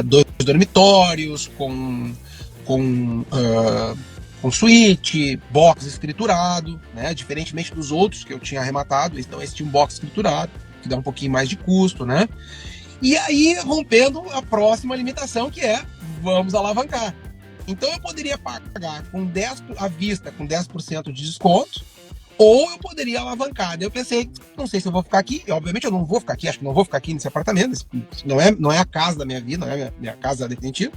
2 dormitórios, com suíte, box escriturado, né? Diferentemente dos outros que eu tinha arrematado, então esse tinha um box escriturado, que dá um pouquinho mais de custo, né? E aí, rompendo a próxima limitação, que é, vamos alavancar. Então eu poderia pagar à vista com 10% de desconto, ou eu poderia alavancar. Daí eu pensei, não sei se eu vou ficar aqui. E, obviamente eu não vou ficar aqui, acho que não vou ficar aqui nesse apartamento. Não é a casa da minha vida, não é a minha casa definitiva.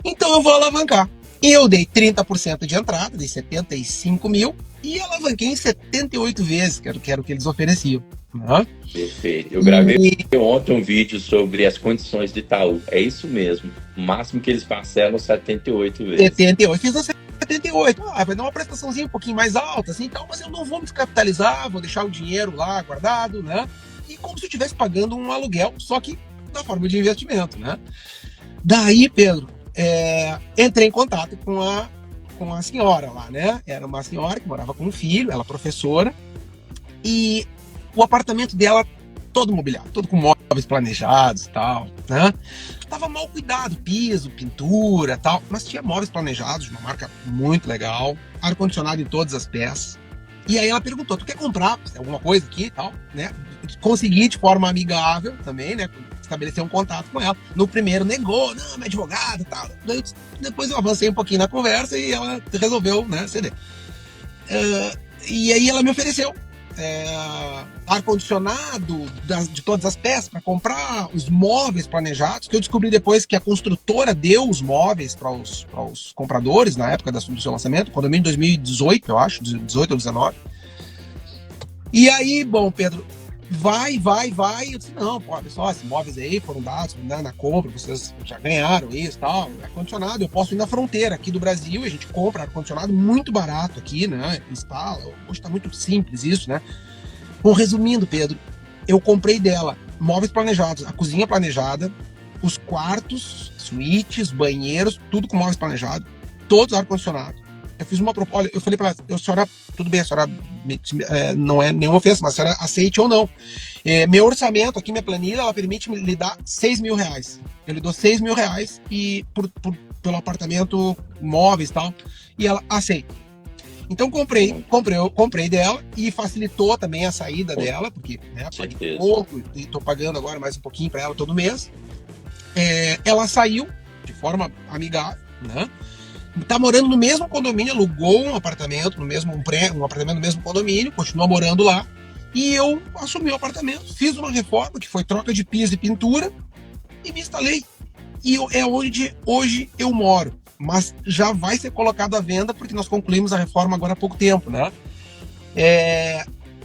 Então eu vou alavancar. E eu dei 30% de entrada, dei 75 mil, e alavanquei em 78 vezes, que era o que eles ofereciam. Uhum. Perfeito. Eu gravei ontem um vídeo sobre as condições de Itaú. É isso mesmo. O máximo que eles parcelam 78 vezes. 78. Fiz 78. Vai dar uma prestaçãozinha um pouquinho mais alta, assim, então, mas eu não vou me descapitalizar, vou deixar o dinheiro lá guardado, né? E como se eu estivesse pagando um aluguel, só que na forma de investimento, né? Daí, Pedro, entrei em contato com a senhora lá, né? Era uma senhora que morava com um filho, ela professora, e o apartamento dela todo mobiliado, todo com móveis planejados e tal, né? Tava mal cuidado, piso, pintura, tal, mas tinha móveis planejados de uma marca muito legal, ar-condicionado em todas as peças. E aí ela perguntou, tu quer comprar alguma coisa aqui e tal, né? Consegui de forma amigável também, né? Estabelecer um contato com ela. No primeiro negou, não, minha advogada e tal. Depois eu avancei um pouquinho na conversa e ela resolveu, né, ceder. E aí ela me ofereceu ar-condicionado de todas as peças para comprar, os móveis planejados, que eu descobri depois que a construtora deu os móveis para os compradores na época do seu lançamento, condomínio em 2018, eu acho, 18 ou 19. E aí, bom, Pedro, vai. Eu disse, não, pô, olha só, esses móveis aí foram dados, né, na compra, vocês já ganharam isso e tal, ar-condicionado, eu posso ir na fronteira aqui do Brasil, a gente compra ar-condicionado muito barato aqui, né, instala, hoje tá muito simples isso, né. Bom, resumindo, Pedro, eu comprei dela móveis planejados, a cozinha planejada, os quartos, suítes, banheiros, tudo com móveis planejados, todos ar-condicionado. Eu fiz uma proposta, eu falei para ela, a senhora tudo bem, a senhora não é nenhuma ofensa, mas a senhora aceite ou não. Meu orçamento aqui, minha planilha, ela permite me lhe dar R$ 6.000. Eu lhe dou R$ 6.000 e pelo apartamento, móveis e tal, e ela aceita. Então comprei dela e facilitou também a saída dela, porque paguei pouco e estou pagando agora mais um pouquinho para ela todo mês. Ela saiu de forma amigável, né? Tá morando no mesmo condomínio, alugou um apartamento um apartamento no mesmo condomínio, continua morando lá. E eu assumi o apartamento, fiz uma reforma, que foi troca de piso e pintura, e me instalei. E é onde hoje eu moro. Mas já vai ser colocado à venda, porque nós concluímos a reforma agora há pouco tempo, né?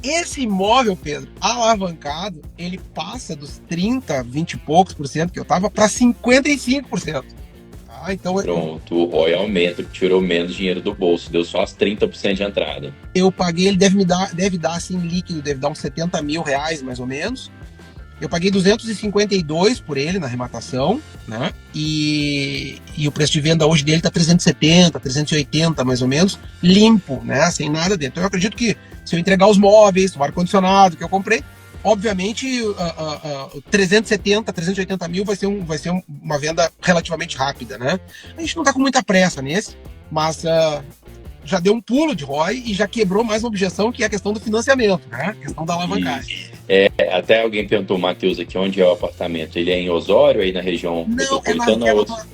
Esse imóvel, Pedro, alavancado, ele passa dos 30, 20 e poucos por cento que eu tava para 55%. Então, pronto, o ROI aumenta, tirou menos dinheiro do bolso, deu só as 30% de entrada. Eu paguei, ele deve dar assim líquido, deve dar uns R$ 70.000 mais ou menos. Eu paguei 252 por ele na arrematação, né? E o preço de venda hoje dele tá 370, 380 mais ou menos, limpo, né? Sem nada dentro. Então eu acredito que se eu entregar os móveis, o ar-condicionado que eu comprei, obviamente 370, 380 mil vai ser uma venda relativamente rápida, né? A gente não tá com muita pressa nesse, mas já deu um pulo de ROI e já quebrou mais uma objeção, que é a questão do financiamento, né? A questão da alavancagem. Até alguém perguntou, Matheus, aqui onde é o apartamento? Ele é em Osório, aí na região metropolitana?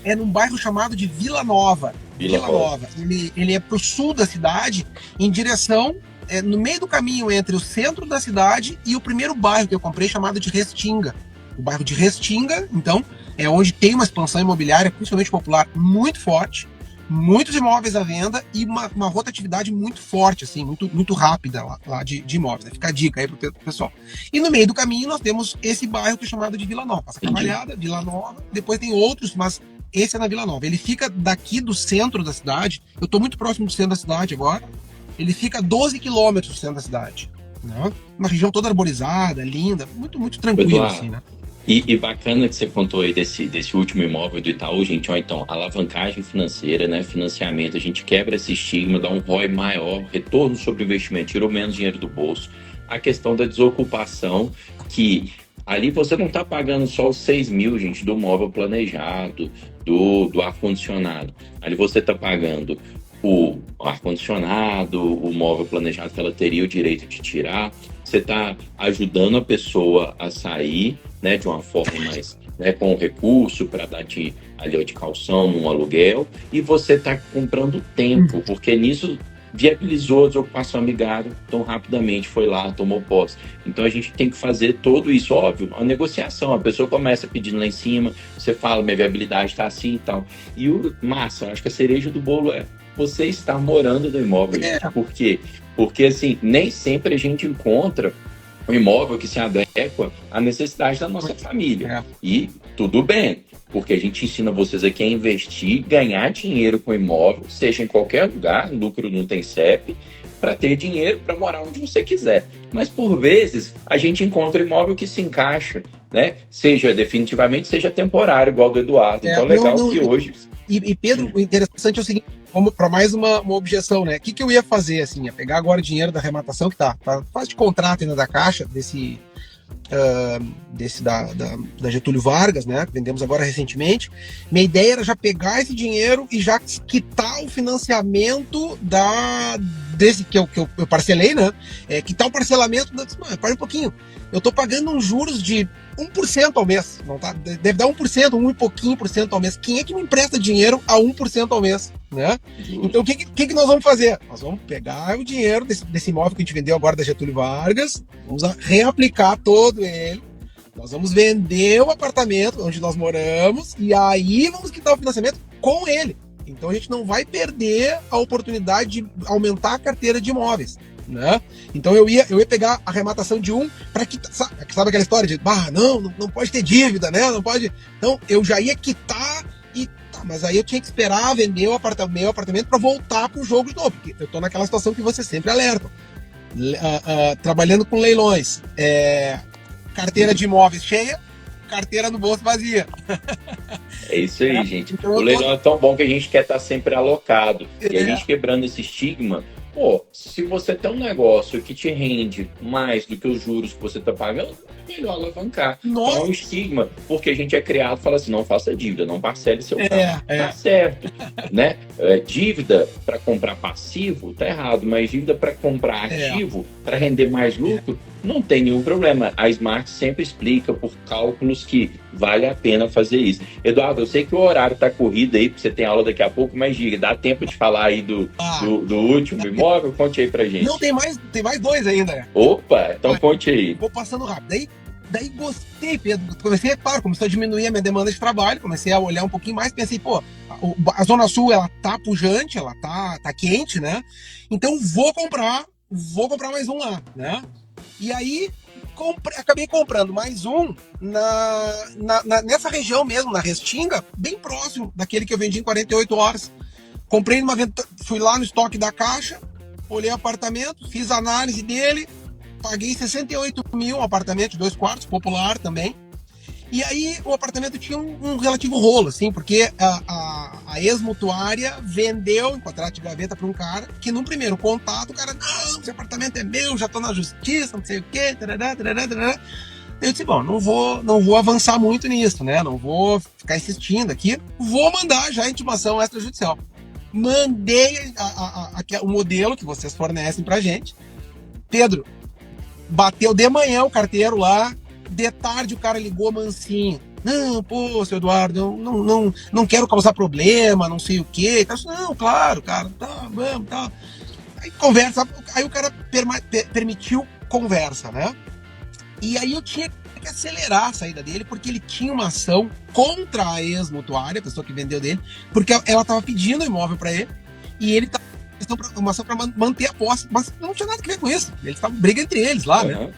É num bairro chamado de Vila Nova. Vila Nova. Ele é pro sul da cidade, em direção, no meio do caminho entre o centro da cidade e o primeiro bairro que eu comprei, chamado de Restinga. O bairro de Restinga, então, é onde tem uma expansão imobiliária, principalmente popular, muito forte. Muitos imóveis à venda e uma rotatividade muito forte, assim, muito rápida lá de imóveis. Né? Fica a dica aí pro pessoal. E no meio do caminho nós temos esse bairro que é chamado de Vila Nova. Passa Cavalhada, Vila Nova, depois tem outros, mas esse é na Vila Nova. Ele fica daqui do centro da cidade, eu estou muito próximo do centro da cidade agora, ele fica a 12 quilômetros do centro da cidade. Né? Uma região toda arborizada, linda, muito tranquilo, assim, né? E bacana que você contou aí desse último imóvel do Itaú, gente. Então, alavancagem financeira, né? Financiamento, a gente quebra esse estigma, dá um ROI maior, retorno sobre o investimento, tirou menos dinheiro do bolso. A questão da desocupação, que ali você não está pagando só os 6 mil, gente, do móvel planejado, do ar-condicionado. Ali você está pagando o ar-condicionado, o móvel planejado que ela teria o direito de tirar. Você está ajudando a pessoa a sair, né, de uma forma mais, né, com recurso para dar de calção num aluguel, e você está comprando tempo, porque nisso viabilizou a desocupação amigável, tão rapidamente foi lá, tomou posse. Então a gente tem que fazer tudo isso, óbvio, a negociação, a pessoa começa pedindo lá em cima, você fala, minha viabilidade está assim e tal. E massa, acho que a cereja do bolo é você estar morando no imóvel, gente. Por quê? Porque, assim, nem sempre a gente encontra um imóvel que se adequa à necessidade da nossa família. E tudo bem, porque a gente ensina vocês aqui a investir, ganhar dinheiro com imóvel, seja em qualquer lugar, lucro não tem CEP, para ter dinheiro para morar onde você quiser. Mas, por vezes, a gente encontra imóvel que se encaixa, né? Seja definitivamente, seja temporário, igual do Eduardo. Então, legal que hoje... E Pedro, o interessante é o seguinte, para mais uma objeção, né? O que eu ia fazer, assim, ia pegar agora o dinheiro da arrematação, que tá fase de contrato ainda da Caixa, da Getúlio Vargas, né? Vendemos agora recentemente. Minha ideia era já pegar esse dinheiro e já quitar o financiamento desse que eu parcelei, né? Quitar o parcelamento, para um pouquinho. Eu tô pagando uns juros de 1% ao mês, não tá? Deve dar 1%, 1 e pouquinho por cento ao mês. Quem é que me empresta dinheiro a 1% ao mês, né? Então o que nós vamos fazer? Nós vamos pegar o dinheiro desse imóvel que a gente vendeu agora da Getúlio Vargas, vamos reaplicar todo ele, nós vamos vender o apartamento onde nós moramos e aí vamos quitar o financiamento com ele. Então a gente não vai perder a oportunidade de aumentar a carteira de imóveis. Né? Então eu ia pegar a arrematação de para quitar, sabe aquela história de não pode ter dívida, né? Não pode. Então eu já ia quitar mas aí eu tinha que esperar vender meu apartamento para voltar pro jogo de novo, porque eu tô naquela situação que você sempre alerta, trabalhando com leilões, carteira de imóveis cheia, carteira no bolso vazia. É isso aí, gente. Então, o leilão é tão bom que a gente quer estar sempre alocado. E a gente quebrando esse estigma, Pô, se você tem um negócio que te rende mais do que os juros que você está pagando, é melhor alavancar. Então é um Nossa, estigma, porque a gente é criado, fala assim, não faça dívida, não parcele seu carro. Tá é. certo, né? Dívida para comprar passivo, tá errado, mas dívida para comprar É, ativo, para render mais lucro, não tem nenhum problema. A Smart sempre explica por cálculos que vale a pena fazer isso. Eduardo, eu sei que o horário está corrido aí, porque você tem aula daqui a pouco, mas diga, dá tempo de falar aí do último imóvel? Conte aí pra não, gente. tem mais dois ainda. Opa, então Olha, conte aí. vou passando rápido. Daí gostei, Pedro. Comecei, claro, começou a diminuir a minha demanda de trabalho, comecei a olhar um pouquinho mais, pensei, pô, a Zona Sul, ela tá pujante, ela tá quente, né? Então vou comprar mais um lá, né? E aí acabei comprando mais um nessa região mesmo, na Restinga, bem próximo daquele que eu vendi em 48 horas. Comprei numa venda, fui lá no estoque da Caixa, olhei o apartamento, fiz a análise dele, paguei 68 mil, um apartamento de 2 quartos, popular também. E aí o apartamento tinha um relativo rolo, assim, porque a ex-mutuária vendeu em contrato de gaveta para um cara que, num primeiro contato, o cara, não, esse apartamento é meu, já tô na justiça, não sei o quê, tarará, tarará, tarará. Eu disse, bom, não vou avançar muito nisso, né? Não vou ficar insistindo aqui. Vou mandar já a intimação extrajudicial. Mandei o modelo que vocês fornecem pra gente. Pedro, bateu de manhã o carteiro lá, de tarde o cara ligou mansinho. Não, pô, seu Eduardo, eu não quero causar problema, não sei o quê. Então, não, claro, cara, tá, vamos, tá. Aí conversa, aí o cara permitiu conversa, né? E aí eu tinha que acelerar a saída dele, porque ele tinha uma ação contra a ex-mutuária, a pessoa que vendeu dele, porque ela estava pedindo o imóvel para ele, e ele estava uma ação para manter a posse, mas não tinha nada a ver com isso. Eles estavam briga entre eles lá, né?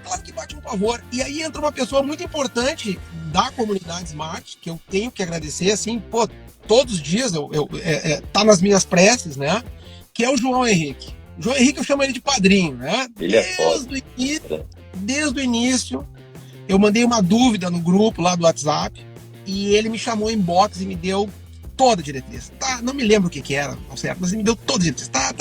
Claro que bate um pavor. E aí entra uma pessoa muito importante da comunidade Smart, que eu tenho que agradecer, assim, pô, todos os dias tá nas minhas preces, né? Que é o João Henrique. O João Henrique eu chamo ele de padrinho, né? Ele é foda. Desde o início, eu mandei uma dúvida no grupo lá do WhatsApp e ele me chamou em box e me deu toda a diretriz. Tá, não me lembro o que era, não certo, mas ele me deu toda a diretriz. Tá.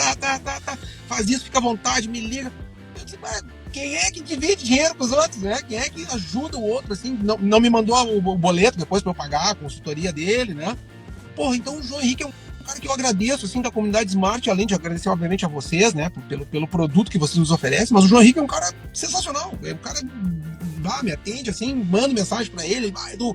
Faz isso, fica à vontade, me liga. Eu disse, mas quem é que divide dinheiro com os outros, né? Quem é que ajuda o outro, assim? Não me mandou o boleto depois para eu pagar a consultoria dele, né? Porra, então o João Henrique é um cara que eu agradeço, assim, da comunidade Smart, além de agradecer, obviamente, a vocês, né, pelo produto que vocês nos oferecem, mas o João Henrique é um cara sensacional, é um cara, me atende, assim, manda mensagem pra ele, Edu,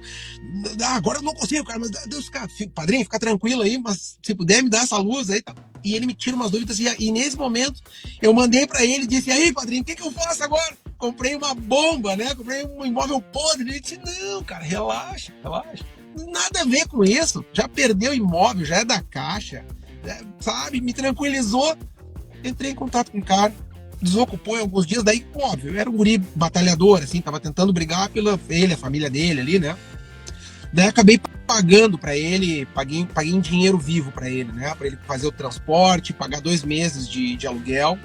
agora eu não consigo, cara, mas Deus, cara, padrinho, fica tranquilo aí, mas se puder me dar essa luz aí, tá? E ele me tira umas dúvidas, e nesse momento, eu mandei pra ele, disse, aí, padrinho, o que eu faço agora? Comprei uma bomba, né, comprei um imóvel podre, ele disse, não, cara, relaxa, nada a ver com isso, já perdeu o imóvel, já é da Caixa, sabe, me tranquilizou, entrei em contato com o cara, desocupou em alguns dias, daí, óbvio, era um guri batalhador, assim, tava tentando brigar pela ele, a família dele ali, né, daí acabei pagando para ele, paguei em dinheiro vivo para ele, né, para ele fazer o transporte, pagar 2 meses de aluguel,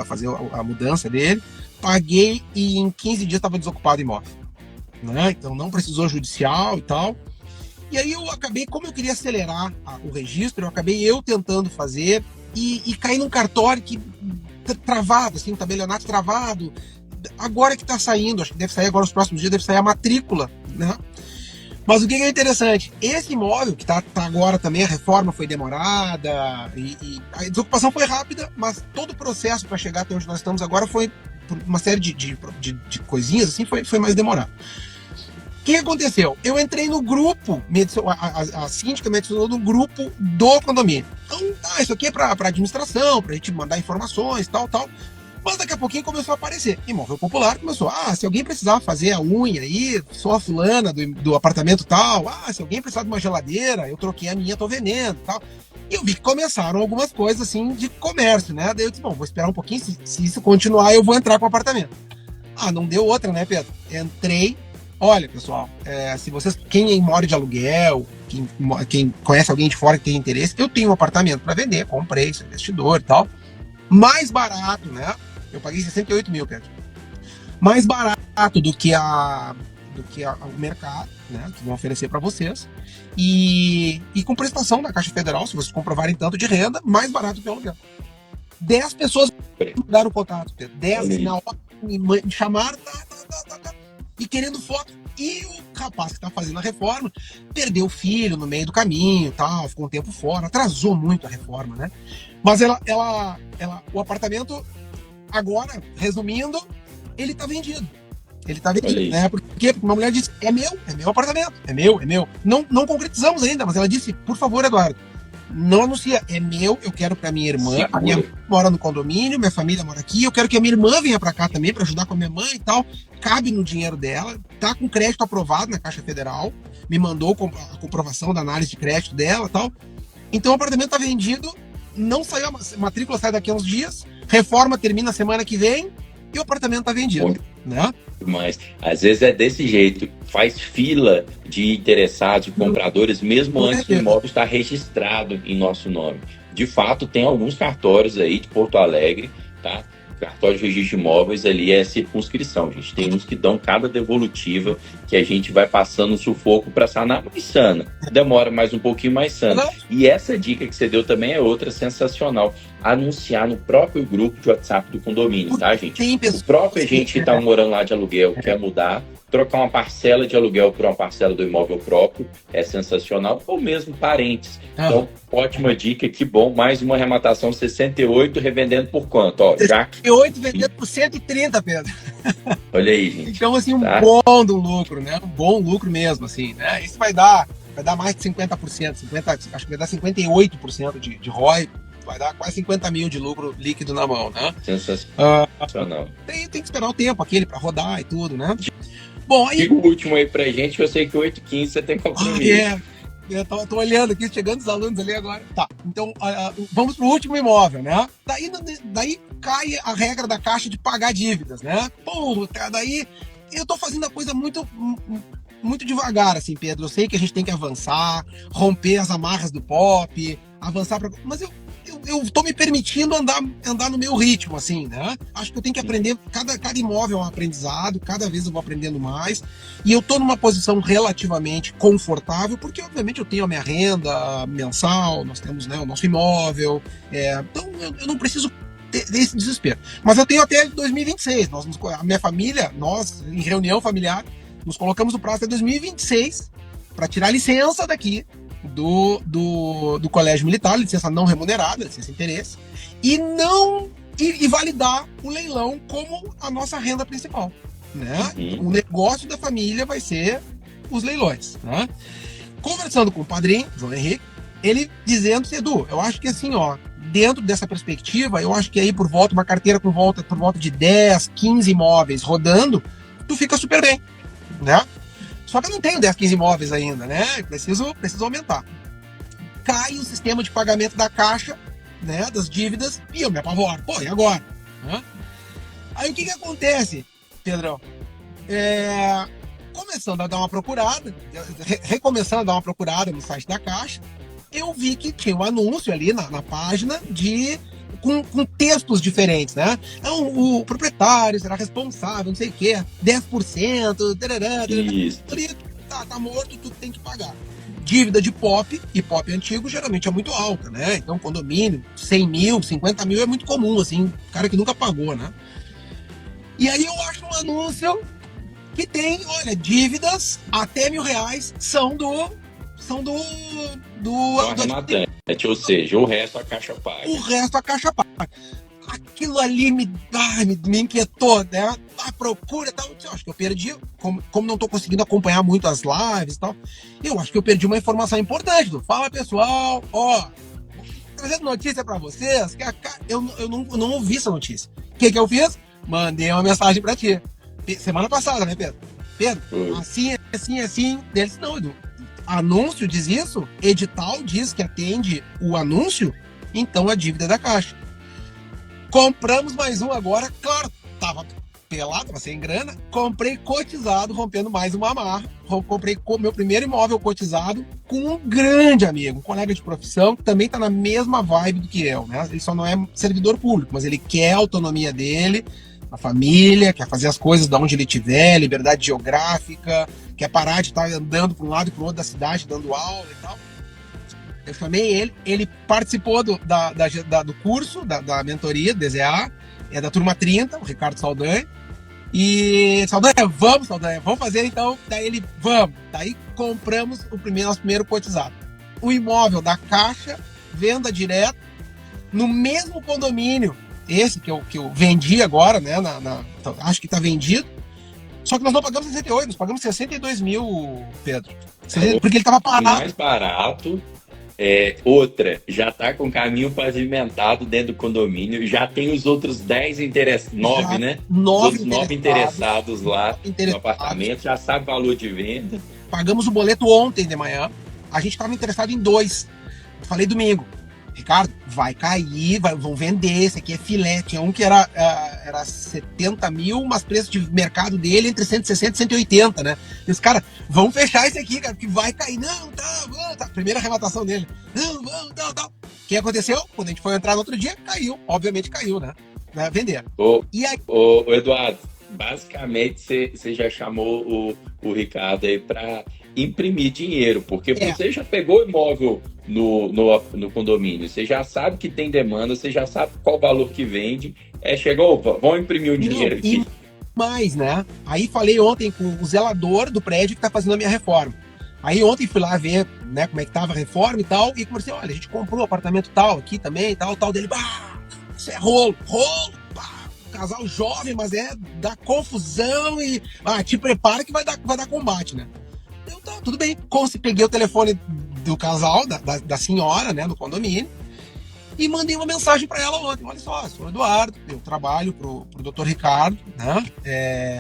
fazer a mudança dele, paguei e em 15 dias estava desocupado o imóvel. Né? Então não precisou judicial e tal. E aí eu acabei, como eu queria acelerar o registro, eu acabei tentando fazer e caí num cartório que travado, assim, um tabelionato travado. Agora que está saindo, acho que deve sair agora nos próximos dias, deve sair a matrícula, né? Mas o que é interessante, esse imóvel que tá agora também, a reforma foi demorada e a desocupação foi rápida, mas todo o processo para chegar até onde nós estamos agora foi por uma série de coisinhas, assim, foi mais demorado. O que aconteceu? Eu entrei no grupo, a síndica me adicionou no grupo do condomínio. Então, isso aqui é para administração, para a gente mandar informações, tal. Mas daqui a pouquinho começou a aparecer. Imóvel popular começou. Se alguém precisar fazer a unha aí, sou a fulana do apartamento tal. Se alguém precisar de uma geladeira, eu troquei a minha, tô vendendo, tal. E eu vi que começaram algumas coisas assim de comércio, né? Daí eu disse, bom, vou esperar um pouquinho, se isso continuar, eu vou entrar com o apartamento. Não deu outra, né, Pedro? Entrei. Olha, pessoal, se vocês, quem mora de aluguel, quem conhece alguém de fora que tem interesse, eu tenho um apartamento para vender, comprei, sou investidor e tal. Mais barato, né? Eu paguei 68 mil, Pedro. Mais barato do que o mercado, né? Que vão oferecer para vocês. E com prestação da Caixa Federal, se vocês comprovarem tanto de renda, mais barato que o aluguel. 10 pessoas mudaram o contato, Pedro. 10, assim, na hora me chamaram, e querendo foto. E o rapaz que tá fazendo a reforma perdeu o filho no meio do caminho, tal, ficou um tempo fora, atrasou muito a reforma, né? Mas o apartamento, agora, resumindo, ele tá vendido. Ele tá vendido, né? Porque uma mulher disse, é meu apartamento, é meu. Não concretizamos ainda, mas ela disse, por favor, Eduardo, não anuncia, é meu, eu quero pra minha irmã. Segura. A minha mãe mora no condomínio, minha família mora aqui, eu quero que a minha irmã venha pra cá também pra ajudar com a minha mãe e tal. Cabe no dinheiro dela, tá com crédito aprovado na Caixa Federal, me mandou a comprovação da análise de crédito dela e tal. Então o apartamento tá vendido, não saiu, a matrícula sai daqui a uns dias, reforma termina semana que vem e o apartamento tá vendido, né? Mas às vezes é desse jeito, faz fila de interessados, de compradores, mesmo antes do imóvel estar registrado em nosso nome. De fato, tem alguns cartórios aí de Porto Alegre, tá? Cartório de registro de imóveis ali é circunscrição, gente. Tem uns que dão cada devolutiva que a gente vai passando um sufoco para sanar, mas sana. Demora mais um pouquinho, mais sana. E essa dica que você deu também é outra sensacional. Anunciar no próprio grupo de WhatsApp do condomínio, tá, gente? O próprio agente que está morando lá de aluguel quer mudar, trocar uma parcela de aluguel por uma parcela do imóvel próprio é sensacional, ou mesmo parentes. Então, ótima dica, que bom. Mais uma arrematação 68, revendendo por quanto? Ó, 68 vendendo por 130, Pedro. Olha aí, gente. Então, assim, bom do lucro, né? Um bom lucro mesmo, assim, né? Isso vai dar mais de 50%, acho que vai dar 58% de ROI. Vai dar quase 50 mil de lucro líquido na mão, né? Sensacional. Tem que esperar o tempo aquele para rodar e tudo, né? Bom, aí... Diga o último aí pra gente, que eu sei que 8h15 você tem compromisso. Eu tô olhando aqui, chegando os alunos ali agora. Tá, então vamos pro último imóvel, né? Daí cai a regra da Caixa de pagar dívidas, né? Pô, daí eu tô fazendo a coisa muito devagar, assim, Pedro. Eu sei que a gente tem que avançar, romper as amarras do POP, avançar pra... Mas eu tô me permitindo andar no meu ritmo, assim, né? Acho que eu tenho que aprender, cada imóvel é um aprendizado, cada vez eu vou aprendendo mais, e eu tô numa posição relativamente confortável, porque obviamente eu tenho a minha renda mensal, nós temos, né, o nosso imóvel, então eu não preciso ter esse desespero. Mas eu tenho até 2026, a minha família, nós, em reunião familiar, nos colocamos no prazo até 2026 para tirar licença daqui, do Colégio Militar, licença não remunerada, licença interesse, e validar o leilão como a nossa renda principal, né? O negócio da família vai ser os leilões, né? Conversando com o padrinho, João Henrique, ele dizendo, Edu, eu acho que assim, ó, dentro dessa perspectiva, eu acho que aí uma carteira por volta de 10, 15 imóveis rodando, tu fica super bem, né? Só que eu não tenho 10, 15 imóveis ainda, né? Preciso aumentar. Cai o sistema de pagamento da Caixa, né? Das dívidas, e eu me apavoro. Pô, e agora? Né? Aí o que acontece, Pedrão? Começando a dar uma procurada, recomeçando a dar uma procurada no site da Caixa, eu vi que tinha um anúncio ali na página com textos diferentes, né? Então, o proprietário será responsável, não sei o quê, 10%, Isso. Tá morto, tu tem que pagar. Dívida de POP, e POP antigo geralmente é muito alta, né? Então, condomínio, 100 mil, 50 mil é muito comum, assim, cara que nunca pagou, né? E aí eu acho um anúncio que tem, olha, dívidas até R$1.000 são do arrematante, ou seja, o resto a Caixa paga. O resto a Caixa paga. Aquilo ali me inquietou, né? A procura e tal. Eu acho que eu perdi, como não tô conseguindo acompanhar muito as lives e tal, eu acho que eu perdi uma informação importante. Fala, pessoal, ó, trazendo notícia pra vocês, que eu não ouvi essa notícia. O que eu fiz? Mandei uma mensagem pra ti. Semana passada, né, Pedro? Pedro, assim, deles, não, Edu. Anúncio diz isso, edital diz que atende o anúncio, então a dívida é da Caixa. Compramos mais um agora, claro, tava pelado, tava sem grana, comprei cotizado, rompendo mais uma amarra, comprei meu primeiro imóvel cotizado com um grande amigo, um colega de profissão, que também tá na mesma vibe do que eu, né? Ele só não é servidor público, mas ele quer a autonomia dele, a família, quer fazer as coisas de onde ele estiver, liberdade geográfica, quer parar de estar andando para um lado e para o outro da cidade, dando aula e tal. Eu chamei ele participou do curso, da mentoria, do DZA, é da turma 30, o Ricardo Saldanha. E Saldanha, vamos fazer então. Daí ele, vamos. Daí compramos nosso primeiro cotizado. O imóvel da Caixa, venda direta, no mesmo condomínio, esse que eu vendi agora, né? Acho que está vendido. Só que nós não pagamos 68, nós pagamos 62 mil, Pedro. Porque ele estava parado. Mais barato. Outra, já está com caminho pavimentado dentro do condomínio, já tem os outros 10 interessados, 9, né? Os 9 interessados lá no apartamento, já sabe o valor de venda. Pagamos o boleto ontem de manhã, a gente estava interessado em 2. Eu falei domingo, Ricardo, vai cair, vão vender, esse aqui é filé. Tinha um que era 70 mil, mas preço de mercado dele entre 160 e 180, né? E os caras, vamos fechar esse aqui, cara, que vai cair. Não, tá. Primeira arrematação dele. Não, vamos, tá. O que aconteceu? Quando a gente foi entrar no outro dia, caiu. Obviamente caiu, né? Vender. E aí... Eduardo, basicamente você já chamou o Ricardo aí para imprimir dinheiro, porque você já pegou o imóvel no condomínio, você já sabe que tem demanda, você já sabe qual valor que vende, chegou, vamos imprimir o dinheiro aqui. Mais, né? Aí falei ontem com o zelador do prédio que tá fazendo a minha reforma. Aí ontem fui lá ver, né, como é que tava a reforma e tal, e conversei, olha, a gente comprou um apartamento tal aqui também, tal dele, isso é rolo, casal jovem, mas dá confusão e te prepara que vai dar combate, né? Eu, tá, tudo bem. Peguei o telefone do casal, da senhora, né, no condomínio, e mandei uma mensagem para ela ontem. Olha só, sou o Eduardo, eu trabalho pro Dr. Ricardo, né?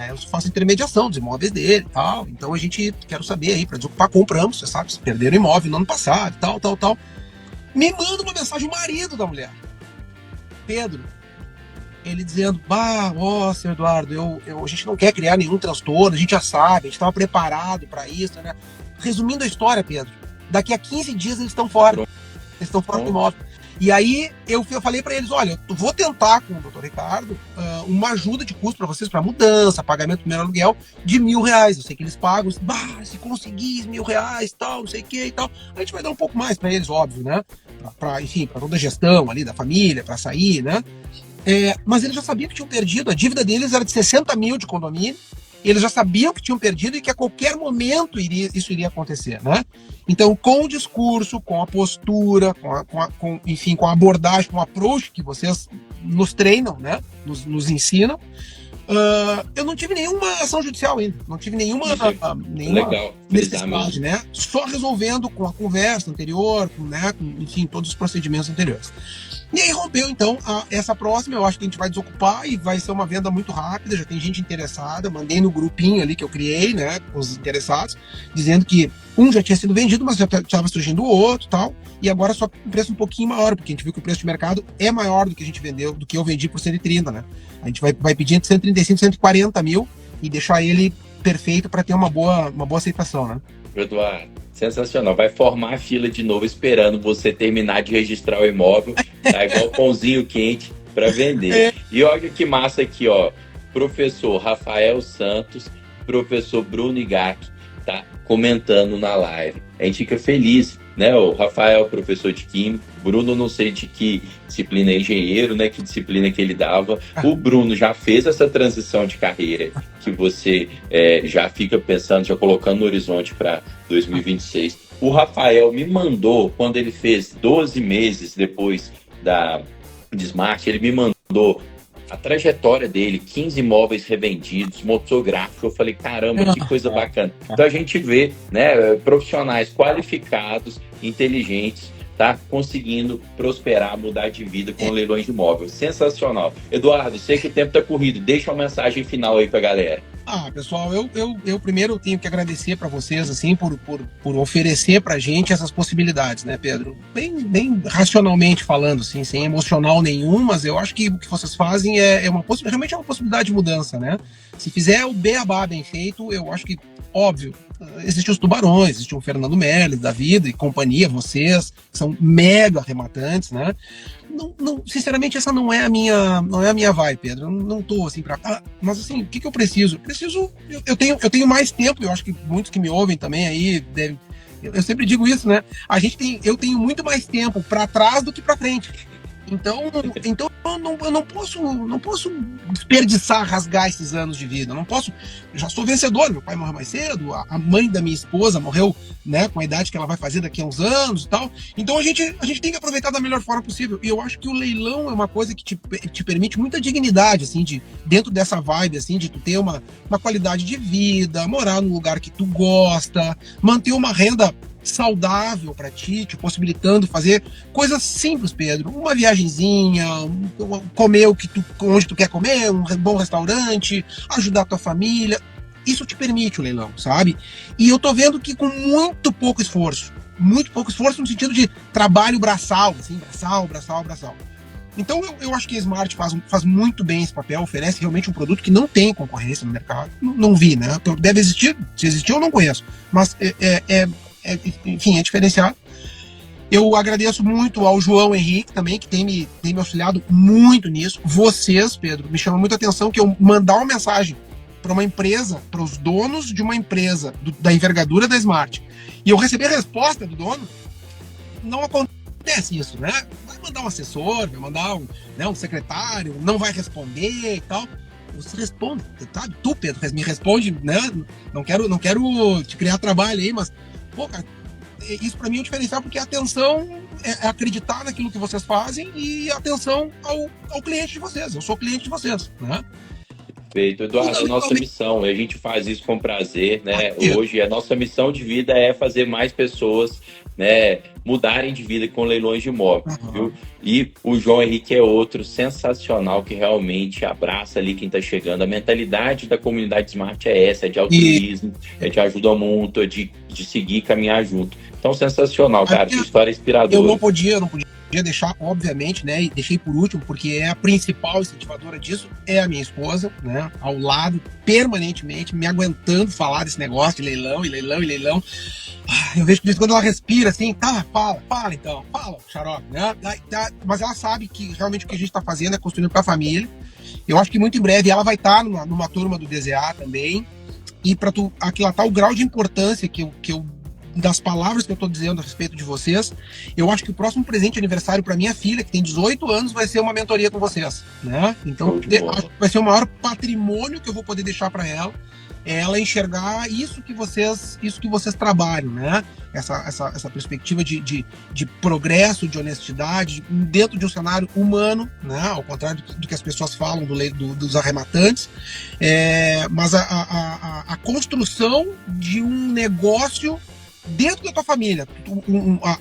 Eu faço intermediação dos imóveis dele e tal. Então a gente quer saber aí, para desocupar, compramos, você sabe, se perderam o imóvel no ano passado, tal. Me manda uma mensagem o marido da mulher. Pedro, ele dizendo, senhor Eduardo, a gente não quer criar nenhum transtorno, a gente já sabe, a gente estava preparado para isso, né? Resumindo a história, Pedro, daqui a 15 dias eles estão fora. Eles estão fora do imóvel. E aí eu falei para eles, olha, eu vou tentar com o Dr. Ricardo uma ajuda de custo para vocês, para mudança, pagamento do primeiro aluguel de R$1.000. Eu sei que eles pagam, se conseguir R$1.000, tal, não sei o que e tal. A gente vai dar um pouco mais para eles, óbvio, né? Enfim, para toda a gestão ali da família, para sair, né? Mas eles já sabiam que tinham perdido, a dívida deles era de 60 mil de condomínio, eles já sabiam que tinham perdido e que a qualquer momento isso iria acontecer, né? Então, com o discurso, com a postura, enfim, com a abordagem, com o approach que vocês nos treinam, né? Nos ensinam, eu não tive nenhuma ação judicial ainda, não tive nenhuma necessidade, né? Só resolvendo com a conversa anterior, enfim, todos os procedimentos anteriores. E aí rompeu, então, essa próxima, eu acho que a gente vai desocupar e vai ser uma venda muito rápida, já tem gente interessada, mandei no grupinho ali que eu criei, né, com os interessados, dizendo que um já tinha sido vendido, mas já estava surgindo o outro e tal, e agora só com um preço um pouquinho maior, porque a gente viu que o preço de mercado é maior do que a gente vendeu, do que eu vendi por 130, né? A gente vai pedir entre 135 e 140 mil e deixar ele perfeito para ter uma boa aceitação, né? Eduardo, sensacional. Vai formar a fila de novo esperando você terminar de registrar o imóvel, tá igual pãozinho quente para vender. E olha que massa aqui, ó. Professor Rafael Santos, professor Bruno Igak, tá comentando na live. A gente fica feliz, né? O Rafael, professor de química, Bruno, não sei de que disciplina é engenheiro, né? Que disciplina que ele dava. O Bruno já fez essa transição de carreira que você já fica pensando, já colocando no horizonte para 2026. O Rafael me mandou, quando ele fez 12 meses depois da Smart, ele me mandou a trajetória dele, 15 imóveis revendidos, motor gráfico. Eu falei, caramba, que coisa bacana. Então a gente vê, né, profissionais qualificados, inteligentes, tá conseguindo prosperar, mudar de vida com leilões de imóvel. Sensacional. Eduardo, sei que o tempo tá corrido. Deixa uma mensagem final aí pra galera. Pessoal, eu primeiro tenho que agradecer para vocês, assim, por oferecer pra gente essas possibilidades, né, Pedro? Bem racionalmente falando, assim, sem emocional nenhum, mas eu acho que o que vocês fazem realmente é uma possibilidade de mudança, né? Se fizer o beabá bem feito, eu acho que, óbvio, existem os tubarões, existe o Fernando Merles da vida e companhia, vocês, que são mega arrematantes, né? Não, sinceramente, essa não é a minha vibe, Pedro. Eu não tô assim mas assim, o que eu preciso? Eu tenho mais tempo, eu acho que muitos que me ouvem também aí Eu sempre digo isso, né? Eu tenho muito mais tempo para trás do que para frente. Então eu não posso desperdiçar, rasgar esses anos de vida. Eu não posso. Eu já sou vencedor. Meu pai morreu mais cedo, a mãe da minha esposa morreu, né, com a idade que ela vai fazer daqui a uns anos e tal. Então a gente tem que aproveitar da melhor forma possível. E eu acho que o leilão é uma coisa que te permite muita dignidade, assim, dentro dessa vibe, assim, de tu ter uma qualidade de vida, morar num lugar que tu gosta, manter uma renda saudável para ti, te possibilitando fazer coisas simples, Pedro. Uma viagenzinha, comer onde tu quer comer, um bom restaurante, ajudar a tua família. Isso te permite o leilão, sabe? E eu tô vendo que com muito pouco esforço no sentido de trabalho braçal, assim, braçal. Então eu acho que a Smart faz muito bem esse papel, oferece realmente um produto que não tem concorrência no mercado. Não vi, né? Deve existir, se existiu eu não conheço, mas enfim, é diferenciado. Eu agradeço muito ao João Henrique também, que tem me auxiliado muito nisso. Vocês, Pedro, me chamam muita atenção que eu mandar uma mensagem para uma empresa, para os donos de uma empresa da envergadura da Smart, e eu receber a resposta do dono, não acontece isso, né? Vai mandar um assessor, vai mandar um secretário, não vai responder e tal. Você responde, sabe? Tu, Pedro, me responde, né? Não quero te criar trabalho aí, mas pô, cara, isso para mim é um diferencial, porque a atenção é acreditar naquilo que vocês fazem e atenção ao cliente de vocês. Eu sou cliente de vocês, né? Perfeito. Eduardo, é a nossa missão, a gente faz isso com prazer, né? Hoje, a nossa missão de vida é fazer mais pessoas, né, mudarem de vida com leilões de imóveis, viu? E o João Henrique é outro sensacional, que realmente abraça ali quem está chegando. A mentalidade da comunidade Smart é essa, é de altruísmo, é de ajuda mútua, de seguir e caminhar junto. Então, sensacional, cara, sua história é inspiradora. Eu não podia deixar, obviamente, né, e deixei por último, porque a principal incentivadora disso é a minha esposa, né, ao lado, permanentemente, me aguentando falar desse negócio de leilão. Eu vejo que quando ela respira assim, tá, fala então, xarope, né, mas ela sabe que realmente o que a gente está fazendo é construindo para a família. Eu acho que muito em breve ela vai estar numa turma do DZA também, e para tu aquilatar o grau de importância que eu das palavras que eu estou dizendo a respeito de vocês, eu acho que o próximo presente de aniversário para minha filha, que tem 18 anos, vai ser uma mentoria com vocês, né? Então, acho que vai ser o maior patrimônio que eu vou poder deixar para ela, é ela enxergar isso que vocês trabalham, né? Essa perspectiva de progresso, de honestidade, dentro de um cenário humano, né? Ao contrário do que as pessoas falam dos arrematantes, mas a construção de um negócio dentro da tua família,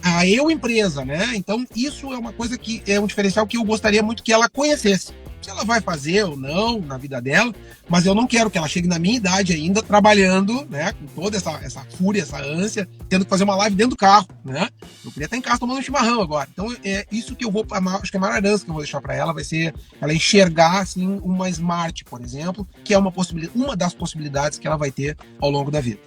a empresa, né? Então isso é uma coisa que é um diferencial que eu gostaria muito que ela conhecesse. Se ela vai fazer ou não na vida dela, mas eu não quero que ela chegue na minha idade ainda trabalhando, né, com toda essa fúria, essa ânsia, tendo que fazer uma live dentro do carro, né? Eu queria estar em casa tomando um chimarrão agora. Então é isso que eu vou, acho que a maior herança que eu vou deixar para ela vai ser ela enxergar assim uma Smart, por exemplo, que é uma das possibilidades que ela vai ter ao longo da vida.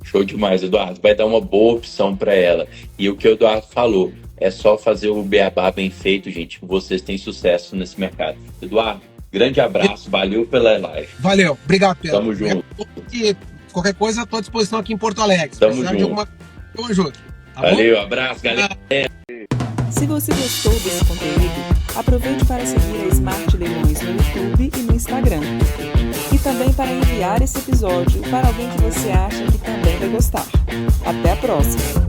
Show demais, Eduardo. Vai dar uma boa opção para ela. E o que o Eduardo falou, é só fazer o beabá bem feito, gente. Vocês têm sucesso nesse mercado. Eduardo, grande abraço. Valeu pela live. Valeu. Obrigado, Pedro. Tamo junto. Qualquer coisa, estou à disposição aqui em Porto Alegre. Se Tamo precisar junto. de alguma coisa, eu ajudo. Tá Valeu, bom? abraço, galera. Se você gostou desse conteúdo, aproveite para seguir a Smart Leilões no YouTube e no Instagram. E também para enviar esse episódio para alguém que você acha que também vai gostar. Até a próxima!